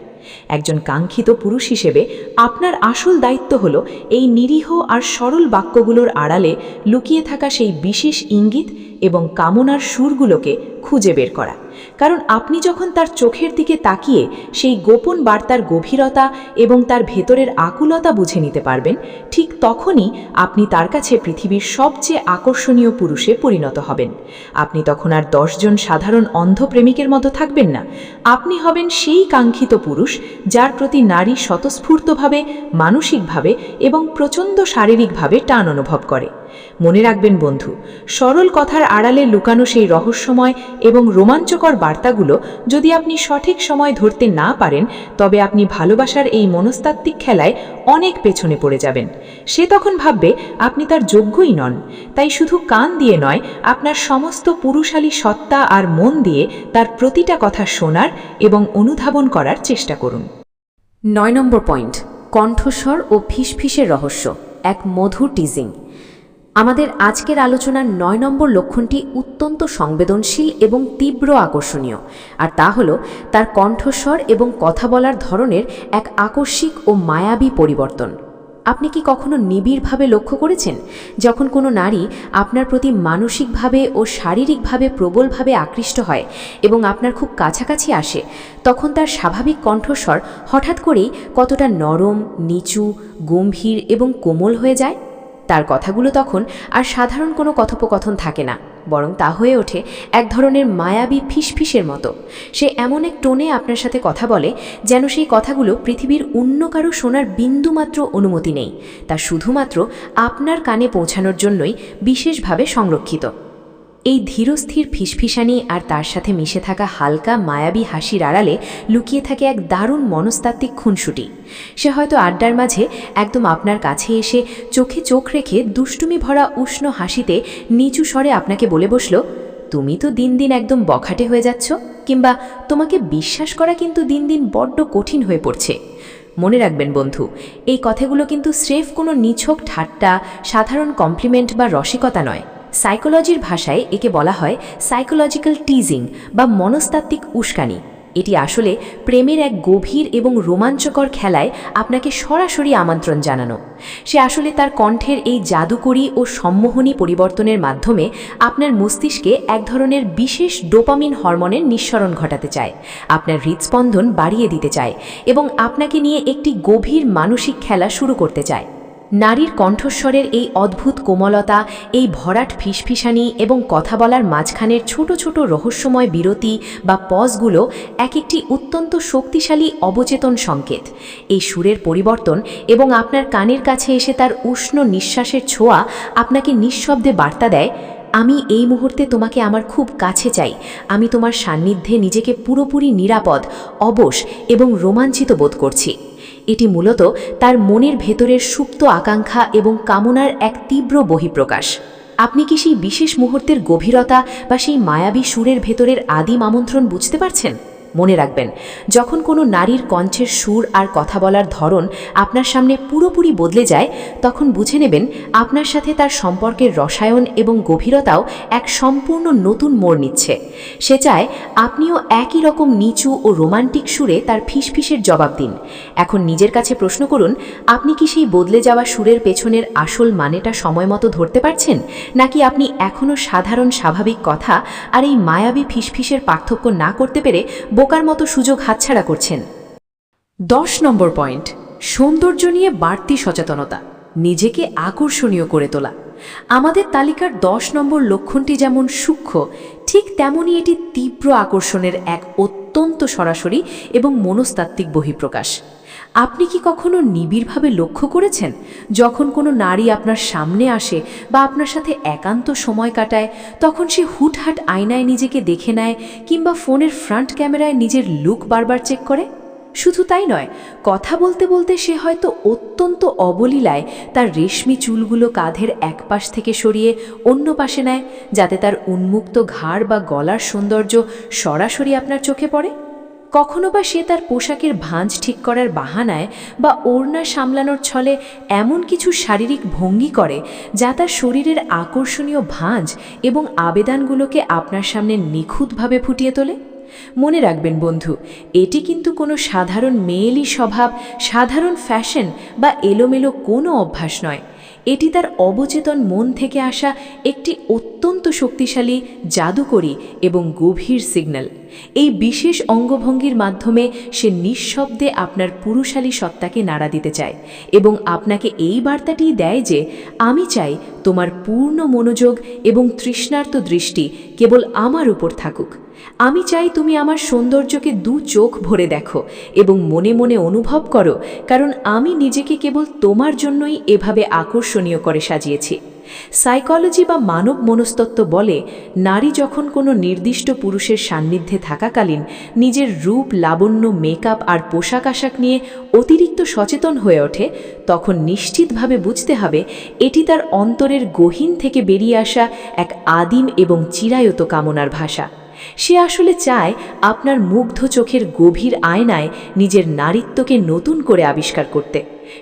S2: একজন কাঙ্ক্ষিত পুরুষ হিসেবে আপনার আসল দায়িত্ব হলো এই নিরীহ আর সরল বাক্যগুলোর আড়ালে লুকিয়ে থাকা সেই বিশেষ ইঙ্গিত এবং কামনার সুরগুলোকে খুঁজে বের করা। কারণ আপনি যখন তার চোখের দিকে তাকিয়ে সেই গোপন বার্তার গভীরতা এবং তার ভেতরের আকুলতা বুঝে নিতে পারবেন, ঠিক তখনই আপনি তার কাছে পৃথিবীর সবচেয়ে আকর্ষণীয় পুরুষে পরিণত হবেন। আপনি তখন আর 10 জন সাধারণ অন্ধ প্রেমিকের মতো থাকবেন না, আপনি হবেন সেই কাঙ্ক্ষিত পুরুষ যার প্রতি নারী স্বতঃস্ফূর্তভাবে, মানসিকভাবে এবং প্রচণ্ড শারীরিকভাবে টান অনুভব করে।
S4: মনে রাখবেন বন্ধু, সরল কথার আড়ালে লুকানো সেই রহস্যময় এবং রোমাঞ্চকর বার্তাগুলো যদি আপনি সঠিক সময় ধরতে না পারেন, তবে আপনি ভালোবাসার এই মনস্তাত্ত্বিক খেলায় অনেক পেছনে পড়ে যাবেন। সে তখন ভাববে আপনি তার যোগ্যই নন। তাই শুধু কান দিয়ে নয়, আপনার সমস্ত পুরুষালী সত্তা আর মন দিয়ে তার প্রতিটা কথা শোনার এবং অনুধাবন করার চেষ্টা করুন।
S1: 9 নম্বর পয়েন্ট, কণ্ঠস্বর ও ফিসফিসের রহস্য, এক মধুর টিজিং। আমাদের আজকের আলোচনার 9 নম্বর লক্ষণটি অত্যন্ত সংবেদনশীল এবং তীব্র আকর্ষণীয়, আর তা হল তার কণ্ঠস্বর এবং কথা বলার ধরনের এক আকস্মিক ও মায়াবী পরিবর্তন। আপনি কি কখনো নিবিড়ভাবে লক্ষ্য করেছেন যখন কোনো নারী আপনার প্রতি মানসিকভাবে ও শারীরিকভাবে প্রবলভাবে আকৃষ্ট হয় এবং আপনার খুব কাছাকাছি আসে, তখন তার স্বাভাবিক কণ্ঠস্বর হঠাৎ করেই কতটা নরম, নিচু, গম্ভীর এবং কোমল হয়ে যায়? তার কথাগুলো তখন আর সাধারণ কোনো কথোপকথন থাকে না, বরং তা হয়ে ওঠে এক ধরনের মায়াবী ফিসফিসের মতো। সে এমন এক টোনে আপনার সাথে কথা বলে যেন সেই কথাগুলো পৃথিবীর অন্য কারো শোনার বিন্দুমাত্র অনুমতি নেই, তা শুধুমাত্র আপনার কানে পৌঁছানোর জন্যই বিশেষভাবে সংরক্ষিত। এই ধীরস্থির ফিসফিসানি আর তার সাথে মিশে থাকা হালকা মায়াবী হাসির আড়ালে লুকিয়ে থাকে এক দারুণ মনস্তাত্ত্বিক খুনসুটি। সে হয়তো আড্ডার মাঝে একদম আপনার কাছে এসে চোখে চোখ রেখে দুষ্টুমি ভরা উষ্ণ হাসিতে নিচু স্বরে আপনাকে বলে বসল, তুমি তো দিন দিন একদম বখাটে হয়ে যাচ্ছ, কিংবা তোমাকে বিশ্বাস করা কিন্তু দিন দিন বড্ড কঠিন হয়ে পড়ছে। মনে রাখবেন বন্ধু, এই কথাগুলো কিন্তু স্রেফ কোনো নিছক ঠাট্টা, সাধারণ কমপ্লিমেন্ট বা রসিকতা নয়। সাইকোলজির ভাষায় একে বলা হয় সাইকোলজিক্যাল টিজিং বা মনস্তাত্ত্বিক উস্কানি। এটি আসলে প্রেমের এক গভীর এবং রোমাঞ্চকর খেলায় আপনাকে সরাসরি আমন্ত্রণ জানানো। সে আসলে তার কণ্ঠের এই জাদুকরী ও সম্মোহনী পরিবর্তনের মাধ্যমে আপনার মস্তিষ্কে এক ধরনের বিশেষ ডোপামিন হরমোনের নিঃসরণ ঘটাতে চায়, আপনার হৃদস্পন্দন বাড়িয়ে দিতে চায় এবং আপনাকে নিয়ে একটি গভীর মানসিক খেলা শুরু করতে চায়। নারীর কণ্ঠস্বরের এই অদ্ভুত কোমলতা, এই ভরাট ফিসফিসানি এবং কথা বলার মাঝখানের ছোট ছোট রহস্যময় বিরতি বা পজগুলো এক একটি অত্যন্ত শক্তিশালী অবচেতন সংকেত। এই সুরের পরিবর্তন এবং আপনার কানের কাছে এসে তার উষ্ণ নিঃশ্বাসের ছোঁয়া আপনাকে নিঃশব্দে বার্তা দেয়, আমি এই মুহূর্তে তোমাকে আমার খুব কাছে চাই, আমি তোমার সান্নিধ্যে নিজেকে পুরোপুরি নিরাপদ, অবশ এবং রোমাঞ্চিত বোধ করছি। এটি মূলত তার মনের ভেতরের সুপ্ত আকাঙ্ক্ষা এবং কামনার এক তীব্র বহিঃপ্রকাশ। আপনি কি সেই বিশেষ মুহূর্তের গভীরতা বা সেই মায়াবী সুরের ভেতরের আদিম আমন্ত্রণ বুঝতে পারছেন? মনে রাখবেন, যখন কোনো নারীর কণ্ঠের সুর আর কথা বলার ধরন আপনার সামনে পুরোপুরি বদলে যায়, তখন বুঝে নেবেন আপনার সাথে তার সম্পর্কের রসায়ন এবং গভীরতাও এক সম্পূর্ণ নতুন মোড় নিচ্ছে। সে চায় আপনিও একই রকম নিচু ও রোমান্টিক সুরে তার ফিসফিসের জবাব দিন। এখন নিজের কাছে প্রশ্ন করুন, আপনি কি সেই বদলে যাওয়া সুরের পেছনের আসল মানেটা সময় মতো ধরতে পারছেন, নাকি আপনি এখনও সাধারণ স্বাভাবিক কথা আর এই মায়াবী ফিসফিসের পার্থক্য না করতে পেরে বোকার মতো সুযোগ হাতছাড়া করছেন? 10 নম্বর পয়েন্ট, সৌন্দর্য নিয়ে বাড়তি সচেতনতা, নিজেকে আকর্ষণীয় করে তোলা। আমাদের তালিকার 10 নম্বর লক্ষণটি যেমন সূক্ষ্ম, ঠিক তেমনই এটি তীব্র আকর্ষণের এক অত্যন্ত সরাসরি এবং মনস্তাত্ত্বিক বহিঃপ্রকাশ। আপনি কি কখনো নিবিড়ভাবে লক্ষ্য করেছেন যখন কোনো নারী আপনার সামনে আসে বা আপনার সাথে একান্ত সময় কাটায়, তখন সে হুটহাট আয়নায় নিজেকে দেখে নেয় কিংবা ফোনের ফ্রন্ট ক্যামেরায় নিজের লুক বারবার চেক করে? শুধু তাই নয়, কথা বলতে বলতে সে হয়তো অত্যন্ত অবলীলায় তার রেশমি চুলগুলো কাঁধের এক পাশ থেকে সরিয়ে অন্য পাশে নেয়, যাতে তার উন্মুক্ত ঘাড় বা গলার সৌন্দর্য সরাসরি আপনার চোখে পড়ে। কখনো বা সে তার পোশাকের ভাঁজ ঠিক করার বাহানায় বা ওড়না সামলানোর ছলে এমন কিছু শারীরিক ভঙ্গি করে যা তার শরীরের আকর্ষণীয় ভাঁজ এবং আবেদনগুলোকে আপনার সামনে নিখুঁতভাবে ফুটিয়ে তোলে। মনে রাখবেন বন্ধু, এটি কিন্তু কোনো সাধারণ মেয়েলি স্বভাব, সাধারণ ফ্যাশন বা এলোমেলো কোনো অভ্যাস নয়। এটি তার অবচেতন মন থেকে আসা একটি অত্যন্ত শক্তিশালী, জাদুকরী এবং গভীর সিগন্যাল। এই বিশেষ অঙ্গভঙ্গির মাধ্যমে সে নিঃশব্দে আপনার পুরুষালী সত্তাকে নাড়া দিতে চায় এবং আপনাকে এই বার্তাটি দেয় যে, আমি চাই তোমার পূর্ণ মনোযোগ এবং তৃষ্ণার্ত দৃষ্টি কেবল আমার উপর থাকুক। আমি চাই তুমি আমার সৌন্দর্যকে 2 চোখ ভরে দেখো এবং মনে মনে অনুভব করো, কারণ আমি নিজেকে কেবল তোমার জন্যই এভাবে আকর্ষণীয় করে সাজিয়েছি।
S4: সাইকোলজি বা মানব মনস্তত্ত্ব বলে, নারী যখন কোনো নির্দিষ্ট পুরুষের সান্নিধ্যে থাকাকালীন নিজের রূপ, লাবণ্য, মেকআপ আর পোশাক আশাক নিয়ে অতিরিক্ত সচেতন হয়ে ওঠে, তখন নিশ্চিতভাবে বুঝতে হবে এটি তার অন্তরের গহীন থেকে বেরিয়ে আসা এক আদিম এবং চিরায়ত কামনার ভাষা। সে আসলে চায় আপনার মুগ্ধ চোখের গভীর আয়নায় নিজের নারীত্বকে নতুন করে আবিষ্কার করতে।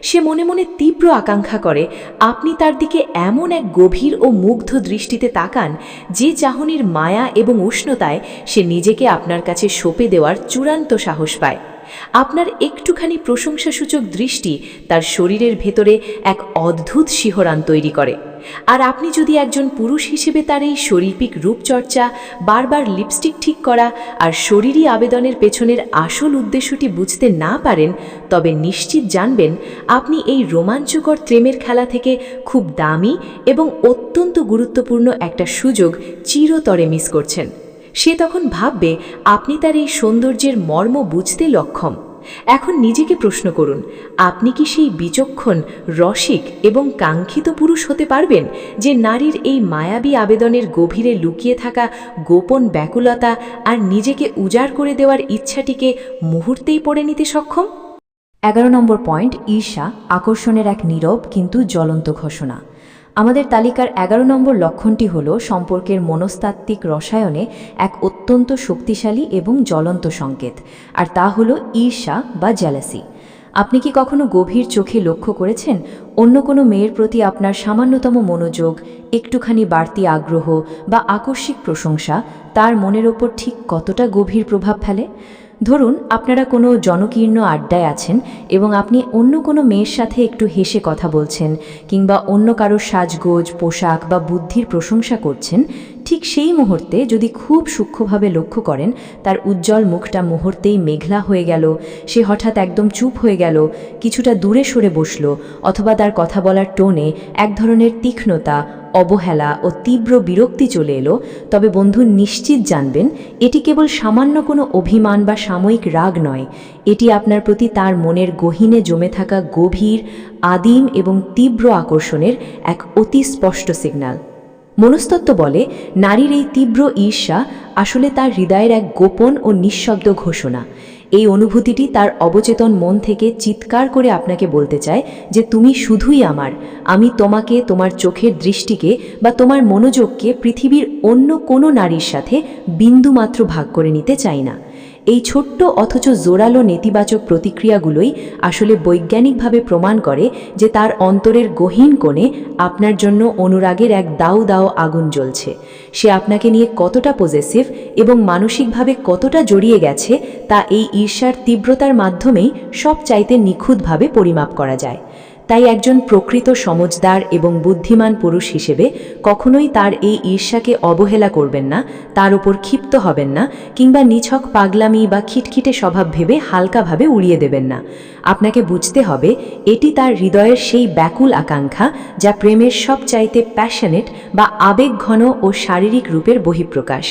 S4: সে মনে মনে তীব্র আকাঙ্ক্ষা করে আপনি তার দিকে এমন এক গভীর ও মুগ্ধ দৃষ্টিতে তাকান যে চাহনির মায়া এবং উষ্ণতায় সে নিজেকে আপনার কাছে সঁপে দেওয়ার চূড়ান্ত সাহস পায়। আপনার একটুখানি প্রশংসাসূচক দৃষ্টি তার শরীরের ভেতরে এক অদ্ভুত শিহরণ তৈরি করে। আর আপনি যদি একজন পুরুষ হিসেবে তার এই শৈল্পিক রূপচর্চা, বারবার লিপস্টিক ঠিক করা আর শরীরী আবেদনের পেছনের আসল উদ্দেশ্যটি বুঝতে না পারেন, তবে নিশ্চিত জানবেন আপনি এই রোমাঞ্চকর প্রেমের খেলা থেকে খুব দামি এবং অত্যন্ত গুরুত্বপূর্ণ একটা সুযোগ চিরতরে মিস করছেন। সে তখন ভাববে আপনি তার এই সৌন্দর্যের মর্ম বুঝতে লক্ষম। এখন নিজেকে প্রশ্ন করুন, আপনি কি সেই বিচক্ষণ, রসিক এবং কাঙ্ক্ষিত পুরুষ হতে পারবেন যে নারীর এই মায়াবী আবেদনের গভীরে লুকিয়ে থাকা গোপন ব্যাকুলতা আর নিজেকে উজাড় করে দেওয়ার ইচ্ছাটিকে মুহূর্তেই পড়ে নিতে সক্ষম?
S3: 11 নম্বর পয়েন্ট, ঈর্ষা, আকর্ষণের এক নীরব কিন্তু জ্বলন্ত ঘোষণা। আমাদের তালিকার 11 নম্বর লক্ষণটি হল সম্পর্কের মনস্তাত্ত্বিক রসায়নে এক অত্যন্ত শক্তিশালী এবং জ্বলন্ত সংকেত, আর তা হল ঈর্ষা বা জেলাসি। আপনি কি কখনো গভীর চোখে লক্ষ্য করেছেন অন্য কোনো মেয়ের প্রতি আপনার সামান্যতম মনোযোগ, একটুখানি বাড়তি আগ্রহ বা আকস্মিক প্রশংসা তার মনের ওপর ঠিক কতটা গভীর প্রভাব ফেলে? ধরুন আপনারা কোনো জনকীর্ণ আড্ডায় আছেন এবং আপনি অন্য কোনো মেয়ের সাথে একটু হেসে কথা বলছেন কিংবা অন্য কারো সাজগোজ, পোশাক বা বুদ্ধির প্রশংসা করছেন। ঠিক সেই মুহূর্তে যদি খুব সূক্ষ্মভাবে লক্ষ্য করেন তার উজ্জ্বল মুখটা মুহূর্তেই মেঘলা হয়ে গেল, সে হঠাৎ একদম চুপ হয়ে গেল, কিছুটা দূরে সরে বসল, অথবা তার কথা বলার টোনে এক ধরনের তীক্ষ্ণতা, অবহেলা ও তীব্র বিরক্তি চলে এলো, তবে বন্ধু নিশ্চিত জানবেন এটি কেবল সামান্য কোনো অভিমান বা সাময়িক রাগ নয়, এটি আপনার প্রতি তার মনের গহীনে জমে থাকা গভীর, আদিম এবং তীব্র আকর্ষণের এক অতি স্পষ্ট সিগন্যাল। মনস্তত্ত্ব বলে নারীর এই তীব্র ঈর্ষা আসলে তার হৃদয়ের এক গোপন ও নিঃশব্দ ঘোষণা। এই অনুভূতিটি তার অবচেতন মন থেকে চিৎকার করে আপনাকে বলতে চায় যে তুমি শুধুই আমার, আমি তোমাকে, তোমার চোখের দৃষ্টিকে বা তোমার মনোযোগকে পৃথিবীর অন্য কোনো নারীর সাথে বিন্দুমাত্র ভাগ করে নিতে চাই না। এই ছোট্ট অথচ জোরালো নেতিবাচক প্রতিক্রিয়াগুলোই আসলে বৈজ্ঞানিকভাবে প্রমাণ করে যে তার অন্তরের গহীন কোণে আপনার জন্য অনুরাগের এক দাউ দাউ আগুন জ্বলছে। সে আপনাকে নিয়ে কতটা পজেসিভ এবং মানসিকভাবে কতটা জড়িয়ে গেছে তা এই ঈর্ষার তীব্রতার মাধ্যমেই সবচাইতে নিখুঁতভাবে পরিমাপ করা যায়। তাই একজন প্রকৃত সমজদার এবং বুদ্ধিমান পুরুষ হিসেবে কখনোই তার এই ঈর্ষাকে অবহেলা করবেন না, তার উপর ক্ষিপ্ত হবেন না কিংবা নিছক পাগলামি বা খিটখিটে স্বভাব ভেবে হালকাভাবে উড়িয়ে দেবেন না। আপনাকে বুঝতে হবে এটি তার হৃদয়ের সেই ব্যাকুল আকাঙ্ক্ষা যা প্রেমের সবচাইতে প্যাশনেট বা আবেগঘন ও শারীরিক রূপের বহিঃপ্রকাশ।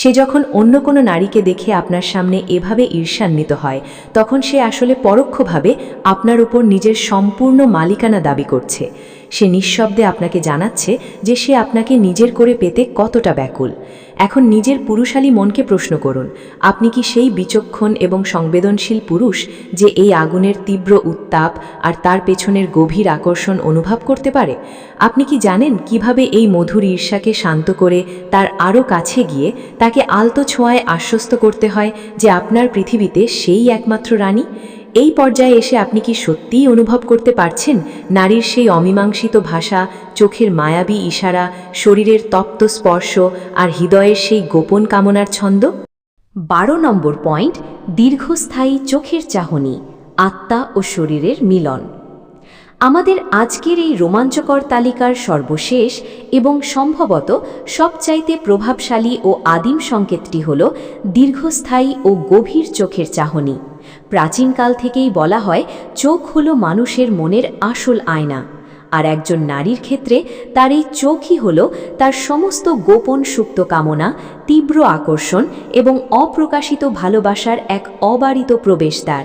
S3: সে যখন অন্য কোনো নারীকে দেখে আপনার সামনে এভাবে ঈর্ষান্বিত হয়, তখন সে আসলে পরোক্ষভাবে আপনার উপর নিজের সম্পূর্ণ মালিকানা দাবি করছে। সে নিঃশব্দে আপনাকে জানাচ্ছে যে সে আপনাকে নিজের করে পেতে কতটা ব্যাকুল। এখন নিজের পুরুষালী মনকে প্রশ্ন করুন, আপনি কি সেই বিচক্ষণ এবং সংবেদনশীল পুরুষ যে এই আগুনের তীব্র উত্তাপ আর তার পেছনের গভীর আকর্ষণ অনুভব করতে পারে? আপনি কি জানেন কিভাবে এই মধুর ঈর্ষাকে শান্ত করে তার আরও কাছে গিয়ে তাকে আলতো ছোঁয়ায় আশ্বস্ত করতে হয় যে আপনার পৃথিবীতে সেই একমাত্র রানী? এই পর্যায়ে এসে আপনি কি সত্যিই অনুভব করতে পারছেন নারীর সেই অমীমাংসিত ভাষা, চোখের মায়াবী ইশারা, শরীরের তপ্ত স্পর্শ আর হৃদয়ের সেই গোপন কামনার ছন্দ? 12 নম্বর পয়েন্ট, দীর্ঘস্থায়ী চোখের চাহনি, আত্মা ও শরীরের মিলন। আমাদের আজকের এই রোমাঞ্চকর তালিকার সর্বশেষ এবং সম্ভবত সবচাইতে প্রভাবশালী ও আদিম সংকেতটি হল দীর্ঘস্থায়ী ও গভীর চোখের চাহনি। প্রাচীনকাল থেকেই বলা হয় চোখ হল মানুষের মনের আসল আয়না, আর একজন নারীর ক্ষেত্রে তার এই চোখই হল তার সমস্ত গোপন সুপ্ত কামনা, তীব্র আকর্ষণ এবং অপ্রকাশিত ভালোবাসার এক অবারিত প্রবেশদ্বার।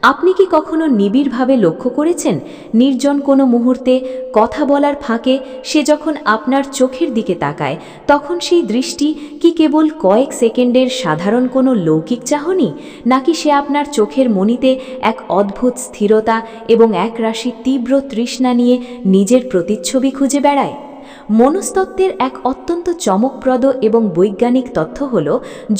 S3: আপনি কি কখনো নিবিড়ভাবে লক্ষ্য করেছেন নির্জন কোনো মুহূর্তে কথা বলার ফাঁকে সে যখন আপনার চোখের দিকে তাকায় তখন সেই দৃষ্টি কি কেবল কয়েক সেকেন্ডের সাধারণ কোনো লৌকিক চাহনি, নাকি সে আপনার চোখের মণিতে এক অদ্ভুত স্থিরতা এবং একরাশি তীব্র তৃষ্ণা নিয়ে নিজের প্রতিচ্ছবি খুঁজে বেড়ায়? মনস্তত্ত্বের এক অত্যন্ত চমকপ্রদ এবং বৈজ্ঞানিক তথ্য হল,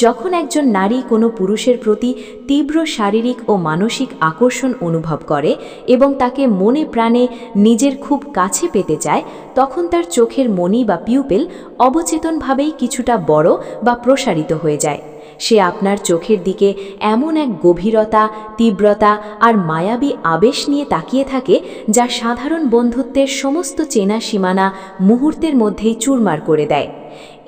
S3: যখন একজন নারী কোনো পুরুষের প্রতি তীব্র শারীরিক ও মানসিক আকর্ষণ অনুভব করে এবং তাকে মনে প্রাণে নিজের খুব কাছে পেতে চায়, তখন তার চোখের মণি বা পিউপিল অবচেতনভাবেই কিছুটা বড় বা প্রসারিত হয়ে যায়। সে আপনার চোখের দিকে এমন এক গভীরতা, তীব্রতা আর মায়াবী আবেশ নিয়ে তাকিয়ে থাকে যা সাধারণ বন্ধুত্বের সমস্ত চেনা সীমানা মুহূর্তের মধ্যেই চুরমার করে দেয়।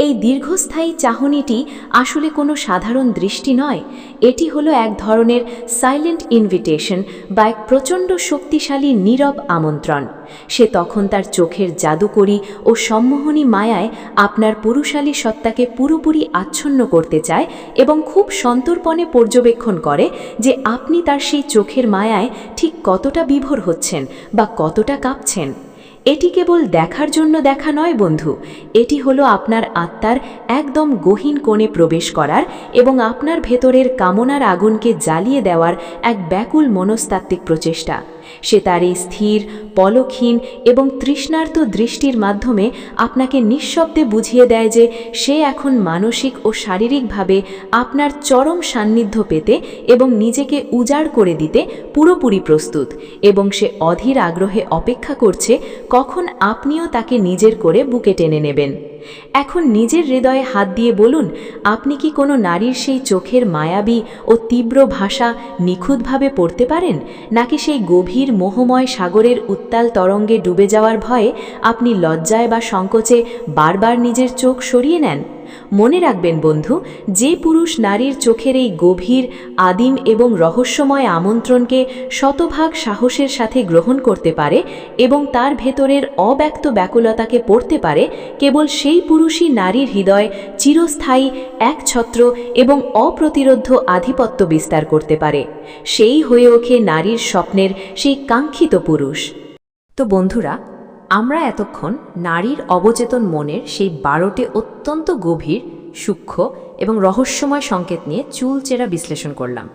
S3: এই দীর্ঘস্থায়ী চাহনিটি আসলে কোনো সাধারণ দৃষ্টি নয়, এটি হলো এক ধরনের সাইলেন্ট ইনভিটেশন বা এক প্রচণ্ড শক্তিশালী নীরব আমন্ত্রণ। সে তখন তার চোখের জাদুকরী ও সম্মোহনী মায়ায় আপনার পুরুষালী সত্তাকে পুরোপুরি আচ্ছন্ন করতে চায় এবং খুব সন্তর্পণে পর্যবেক্ষণ করে যে আপনি তার সেই চোখের মায়ায় ঠিক কতটা বিভোর হচ্ছেন বা কতটা কাঁপছেন। এটি কেবল দেখার জন্য দেখা নয় বন্ধু, এটি হলো আপনার আত্মার একদম গহীন কোণে প্রবেশ করার এবং আপনার ভেতরের কামনার আগুনকে জ্বালিয়ে দেওয়ার এক ব্যাকুল মনস্তাত্ত্বিক প্রচেষ্টা। সে তার এই স্থির, পলকহীন এবং তৃষ্ণার্ত দৃষ্টির মাধ্যমে আপনাকে নিঃশব্দে বুঝিয়ে দেয় যে সে এখন মানসিক ও শারীরিকভাবে আপনার চরম সান্নিধ্য পেতে এবং নিজেকে উজাড় করে দিতে পুরোপুরি প্রস্তুত, এবং সে অধীর আগ্রহে অপেক্ষা করছে কখন আপনিও তাকে নিজের করে বুকে টেনে নেবেন। এখন নিজের হৃদয়ে হাত দিয়ে বলুন, আপনি কি কোনো নারীর সেই চোখের মায়াবী ও তীব্র ভাষা নিখুঁতভাবে পড়তে পারেন, নাকি সেই গভীর মোহময় সাগরের উত্তাল তরঙ্গে ডুবে যাওয়ার ভয়ে আপনি লজ্জায় বা সংকোচে বারবার নিজের চোখ সরিয়ে নেন? মনে রাখবেন বন্ধু, যে পুরুষ নারীর চোখের এই গভীর, আদিম এবং রহস্যময় আমন্ত্রণকে শতভাগ সাহসের সাথে গ্রহণ করতে পারে এবং তার ভেতরের অব্যক্ত ব্যাকুলতাকে পড়তে পারে, কেবল সেই পুরুষই নারীর হৃদয় চিরস্থায়ী, একছত্র এবং অপ্রতিরোধ্য আধিপত্য বিস্তার করতে পারে। সেই হয়ে ওঠে নারীর স্বপ্নের সেই কাঙ্ক্ষিত পুরুষ।
S1: তো বন্ধুরা, আমরা এতক্ষণ নারীর অবচেতন মনের সেই 12টি অত্যন্ত গভীর, সূক্ষ্ম এবং রহস্যময় সংকেত নিয়ে চুলচেরা বিশ্লেষণ করলাম।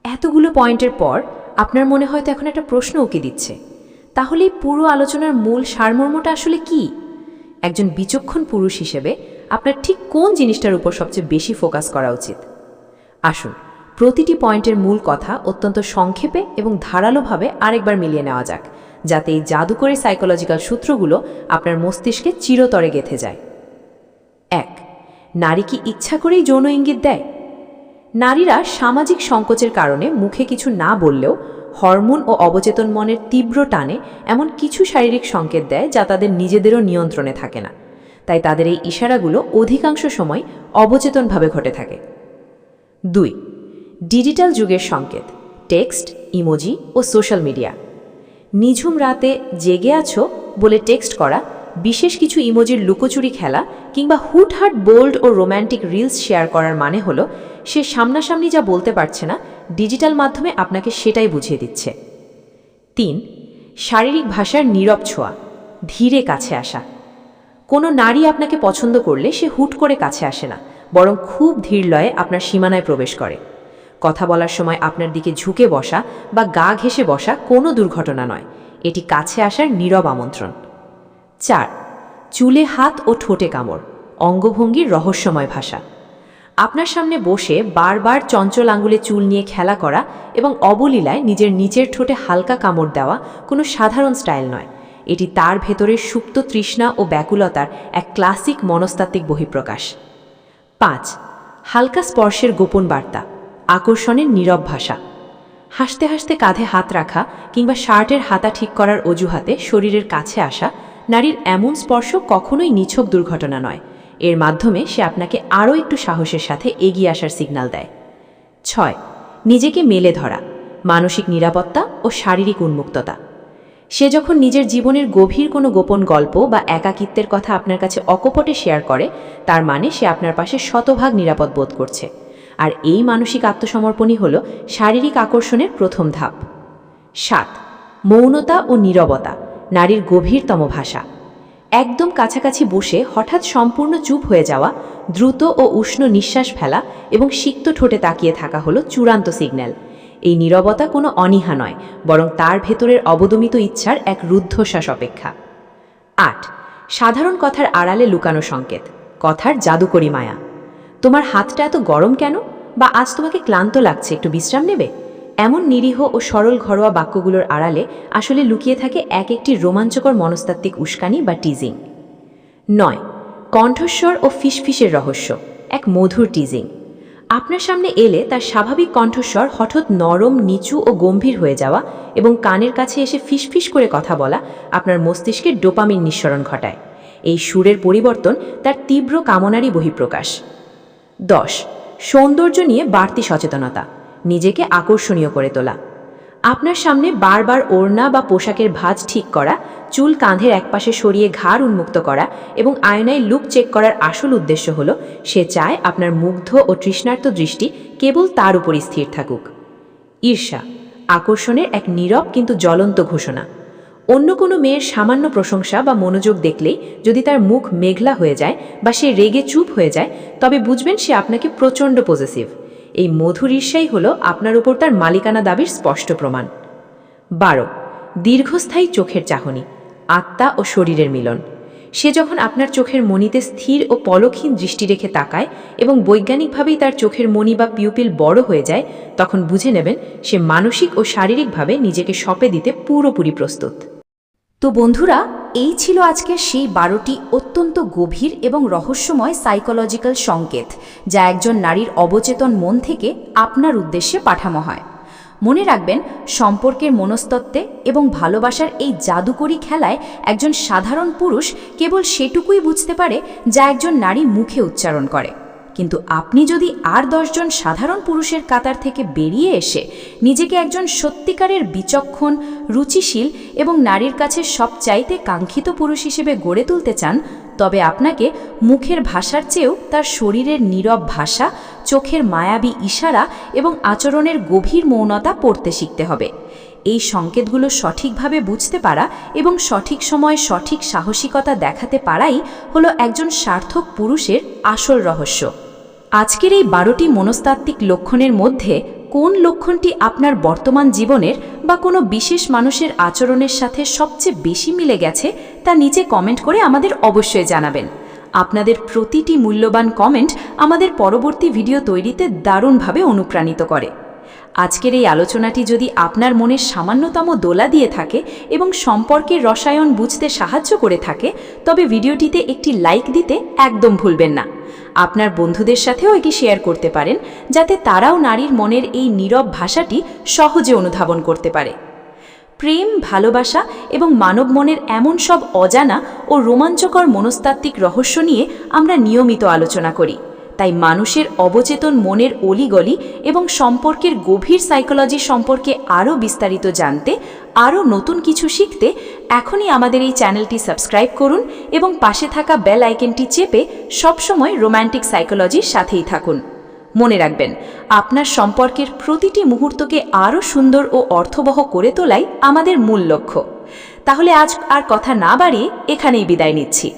S1: এতগুলো পয়েন্টের পর আপনার মনে হয়তো এখন একটা প্রশ্ন উকি দিচ্ছে, তাহলে এই পুরো আলোচনার মূল সারমর্মটা আসলে কি? একজন বিচক্ষণ পুরুষ হিসেবে আপনার ঠিক কোন জিনিসটার উপর সবচেয়ে বেশি ফোকাস করা উচিত? আসুন প্রতিটি পয়েন্টের মূল কথা অত্যন্ত সংক্ষেপে এবং ধারালোভাবে আরেকবার মিলিয়ে নেওয়া যাক, যাতে এই জাদুকরী সাইকোলজিক্যাল সূত্রগুলো আপনার মস্তিষ্কে চিরতরে গেঁথে যায়। 1. নারী কি ইচ্ছা করেই যৌন ইঙ্গিত দেয়? নারীরা সামাজিক সংকোচের কারণে মুখে কিছু না বললেও হরমোন ও অবচেতন মনের তীব্র টানে এমন কিছু শারীরিক সংকেত দেয় যা তাদের নিজেদেরও নিয়ন্ত্রণে থাকে না, তাই তাদের এই ইশারাগুলো অধিকাংশ সময় অবচেতনভাবে ঘটে থাকে। 2. ডিজিটাল যুগের সংকেত, টেক্সট, ইমোজি ও সোশ্যাল মিডিয়া। নিঝুম রাতে জেগে আছো বলে টেক্সট করা, বিশেষ কিছু ইমোজির লুকোচুরি খেলা কিংবা হুটহাট বোল্ড ও রোম্যান্টিক রিলস শেয়ার করার মানে হলো সে সামনাসামনি যা বলতে পারছে না, ডিজিটাল মাধ্যমে আপনাকে সেটাই বুঝিয়ে দিচ্ছে। 3. শারীরিক ভাষার নীরব ছোঁয়া, ধীরে কাছে আসা। কোনো নারী আপনাকে পছন্দ করলে সে হুট করে কাছে আসে না, বরং খুব ধীর লয়ে আপনার সীমানায় প্রবেশ করে। কথা বলার সময় আপনার দিকে ঝুঁকে বসা বা গা ঘেঁষে বসা কোনো দুর্ঘটনা নয়, এটি কাছে আসার নীরব আমন্ত্রণ। 4. চুলে হাত ও ঠোঁটে কামড়, অঙ্গভঙ্গির রহস্যময় ভাষা। আপনার সামনে বসে বারবার চঞ্চল আঙুলে চুল নিয়ে খেলা করা এবং অবলীলায় নিজের নিচের ঠোঁটে হালকা কামড় দেওয়া কোনো সাধারণ স্টাইল নয়, এটি তার ভেতরের সুপ্ত তৃষ্ণা ও ব্যাকুলতার এক ক্লাসিক মনস্তাত্ত্বিক বহিঃপ্রকাশ। 5. হালকা স্পর্শের গোপন বার্তা, আকর্ষণের নীরব ভাষা। হাসতে হাসতে কাঁধে হাত রাখা কিংবা শার্টের হাতা ঠিক করার অজুহাতে শরীরের কাছে আসা, নারীর এমন স্পর্শ কখনোই নিছক দুর্ঘটনা নয়, এর মাধ্যমে সে আপনাকে আরও একটু সাহসের সাথে এগিয়ে আসার সিগন্যাল দেয়। 6. নিজেকে মেলে ধরা, মানসিক নিরাপত্তা ও শারীরিক উন্মুক্ততা। সে যখন নিজের জীবনের গভীর কোনো গোপন গল্প বা একাকিত্বের কথা আপনার কাছে অকপটে শেয়ার করে, তার মানে সে আপনার পাশে শতভাগ নিরাপদ বোধ করছে। আর এই মানসিক আত্মসমর্পণই হল শারীরিক আকর্ষণের প্রথম ধাপ। 7. মৌনতা ও নীরবতা, নারীর গভীরতম ভাষা। একদম কাছাকাছি বসে হঠাৎ সম্পূর্ণ চুপ হয়ে যাওয়া, দ্রুত ও উষ্ণ নিঃশ্বাস ফেলা এবং সিক্ত ঠোঁটে তাকিয়ে থাকা হলো চূড়ান্ত সিগন্যাল। এই নীরবতা কোনো অনীহা নয়, বরং তার ভেতরের অবদমিত ইচ্ছার এক রুদ্ধশ্বাস অপেক্ষা। 8. সাধারণ কথার আড়ালে লুকানো সংকেত, কথার জাদুকরী মায়া। তোমার হাতটা এত গরম কেন, বা আজ তোমাকে ক্লান্ত লাগছে, একটু বিশ্রাম নেবে? এমন নিরীহ ও সরল ঘরোয়া বাক্যগুলোর আড়ালে আসলে লুকিয়ে থাকে এক একটি রোমাঞ্চকর মনস্তাত্ত্বিক উস্কানি বা টিজিং। 9. কণ্ঠস্বর ও ফিসফিসের রহস্য, এক মধুর টিজিং। আপনার সামনে এলে তার স্বাভাবিক কণ্ঠস্বর হঠাৎ নরম, নিচু ও গম্ভীর হয়ে যাওয়া এবং কানের কাছে এসে ফিসফিস করে কথা বলা আপনার মস্তিষ্কের ডোপামিন নিঃসরণ ঘটায়। এই সুরের পরিবর্তন তার তীব্র কামনারই বহিঃপ্রকাশ। 10. সৌন্দর্য নিয়ে বাড়তি সচেতনতা, নিজেকে আকর্ষণীয় করে তোলা। আপনার সামনে বারবার ওড়না বা পোশাকের ভাঁজ ঠিক করা, চুল কাঁধের একপাশে সরিয়ে ঘাড় উন্মুক্ত করা এবং আয়নায় লুক চেক করার আসল উদ্দেশ্য হল সে চায় আপনার মুগ্ধ ও তৃষ্ণার্ত দৃষ্টি কেবল তার উপরই স্থির থাকুক। ঈর্ষা, আকর্ষণের এক নীরব কিন্তু জ্বলন্ত ঘোষণা। অন্য কোনো মেয়ের সামান্য প্রশংসা বা মনোযোগ দেখলেই যদি তার মুখ মেঘলা হয়ে যায় বা সে রেগে চুপ হয়ে যায়, তবে বুঝবেন সে আপনাকে প্রচণ্ড পজেসিভ। এই মধুর ঈর্ষাই হল আপনার উপর তার মালিকানা দাবির স্পষ্ট প্রমাণ। 12. দীর্ঘস্থায়ী চোখের চাহনি, আত্মা ও শরীরের মিলন। সে যখন আপনার চোখের মণিতে স্থির ও পলকহীন দৃষ্টি রেখে তাকায় এবং বৈজ্ঞানিকভাবেই তার চোখের মণি বা পিউপিল বড় হয়ে যায়, তখন বুঝে নেবেন সে মানসিক ও শারীরিকভাবে নিজেকে সঁপে দিতে পুরোপুরি প্রস্তুত।
S2: তো বন্ধুরা, এই ছিল আজকের সেই 12টি অত্যন্ত গভীর এবং রহস্যময় সাইকোলজিক্যাল সংকেত, যা একজন নারীর অবচেতন মন থেকে আপনার উদ্দেশ্যে পাঠানো হয়। মনে রাখবেন, সম্পর্কের মনস্তত্ত্বে এবং ভালোবাসার এই জাদুকরী খেলায় একজন সাধারণ পুরুষ কেবল সেটুকুই বুঝতে পারে যা একজন নারী মুখে উচ্চারণ করে। কিন্তু আপনি যদি আর 10 জন সাধারণ পুরুষের কাতার থেকে বেরিয়ে এসে নিজেকে একজন সত্যিকারের বিচক্ষণ, রুচিশীল এবং নারীর কাছে সবচাইতে কাঙ্ক্ষিত পুরুষ হিসেবে গড়ে তুলতে চান, তবে আপনাকে মুখের ভাষার চেয়েও তার শরীরের নীরব ভাষা, চোখের মায়াবী ইশারা এবং আচরণের গভীর মৌনতা পড়তে শিখতে হবে। এই সংকেতগুলো সঠিকভাবে বুঝতে পারা এবং সঠিক সময়ে সঠিক সাহসিকতা দেখাতে পারাই হলো একজন সার্থক পুরুষের আসল রহস্য। আজকের এই 12টি মনস্তাত্ত্বিক লক্ষণের মধ্যে কোন লক্ষণটি আপনার বর্তমান জীবনের বা কোনো বিশেষ মানুষের আচরণের সাথে সবচেয়ে বেশি মিলে গেছে তা নিচে কমেন্ট করে আমাদের অবশ্যই জানাবেন। আপনাদের প্রতিটি মূল্যবান কমেন্ট আমাদের পরবর্তী ভিডিও তৈরিতে দারুণভাবে অনুপ্রাণিত করে। আজকের এই আলোচনাটি যদি আপনার মনে সামান্যতম দোলা দিয়ে থাকে এবং সম্পর্কের রসায়ন বুঝতে সাহায্য করে থাকে, তবে ভিডিওটিতে একটি লাইক দিতে একদম ভুলবেন না। আপনার বন্ধুদের সাথেও এটি শেয়ার করতে পারেন, যাতে তারাও নারীর মনের এই নীরব ভাষাটি সহজে অনুধাবন করতে পারে। প্রেম, ভালোবাসা এবং মানব মনের এমন সব অজানা ও রোমাঞ্চকর মনস্তাত্ত্বিক রহস্য নিয়ে আমরা নিয়মিত আলোচনা করি। তাই মানুষের অবচেতন মনের অলিগলি এবং সম্পর্কের গভীর সাইকোলজি সম্পর্কে আরও বিস্তারিত জানতে, আরও নতুন কিছু শিখতে এখনই আমাদের এই চ্যানেলটি সাবস্ক্রাইব করুন এবং পাশে থাকা বেল আইকনটি চেপে সবসময় রোম্যান্টিক সাইকোলজির সাথেই থাকুন। মনে রাখবেন, আপনার সম্পর্কের প্রতিটি মুহূর্তকে আরও সুন্দর ও অর্থবহ করে তোলাই আমাদের মূল লক্ষ্য। তাহলে আজ আর কথা না বাড়িয়ে এখানেই বিদায় নিচ্ছি।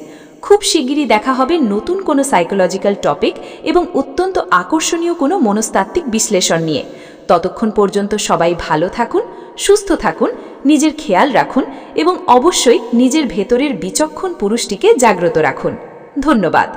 S2: খুব শিগগিরই দেখা হবে নতুন কোনো সাইকোলজিক্যাল টপিক এবং অত্যন্ত আকর্ষণীয় কোনো মনস্তাত্ত্বিক বিশ্লেষণ নিয়ে। ততক্ষণ পর্যন্ত সবাই ভালো থাকুন, সুস্থ থাকুন, নিজের খেয়াল রাখুন এবং অবশ্যই নিজের ভেতরের বিচক্ষণ পুরুষটিকে জাগ্রত রাখুন। ধন্যবাদ।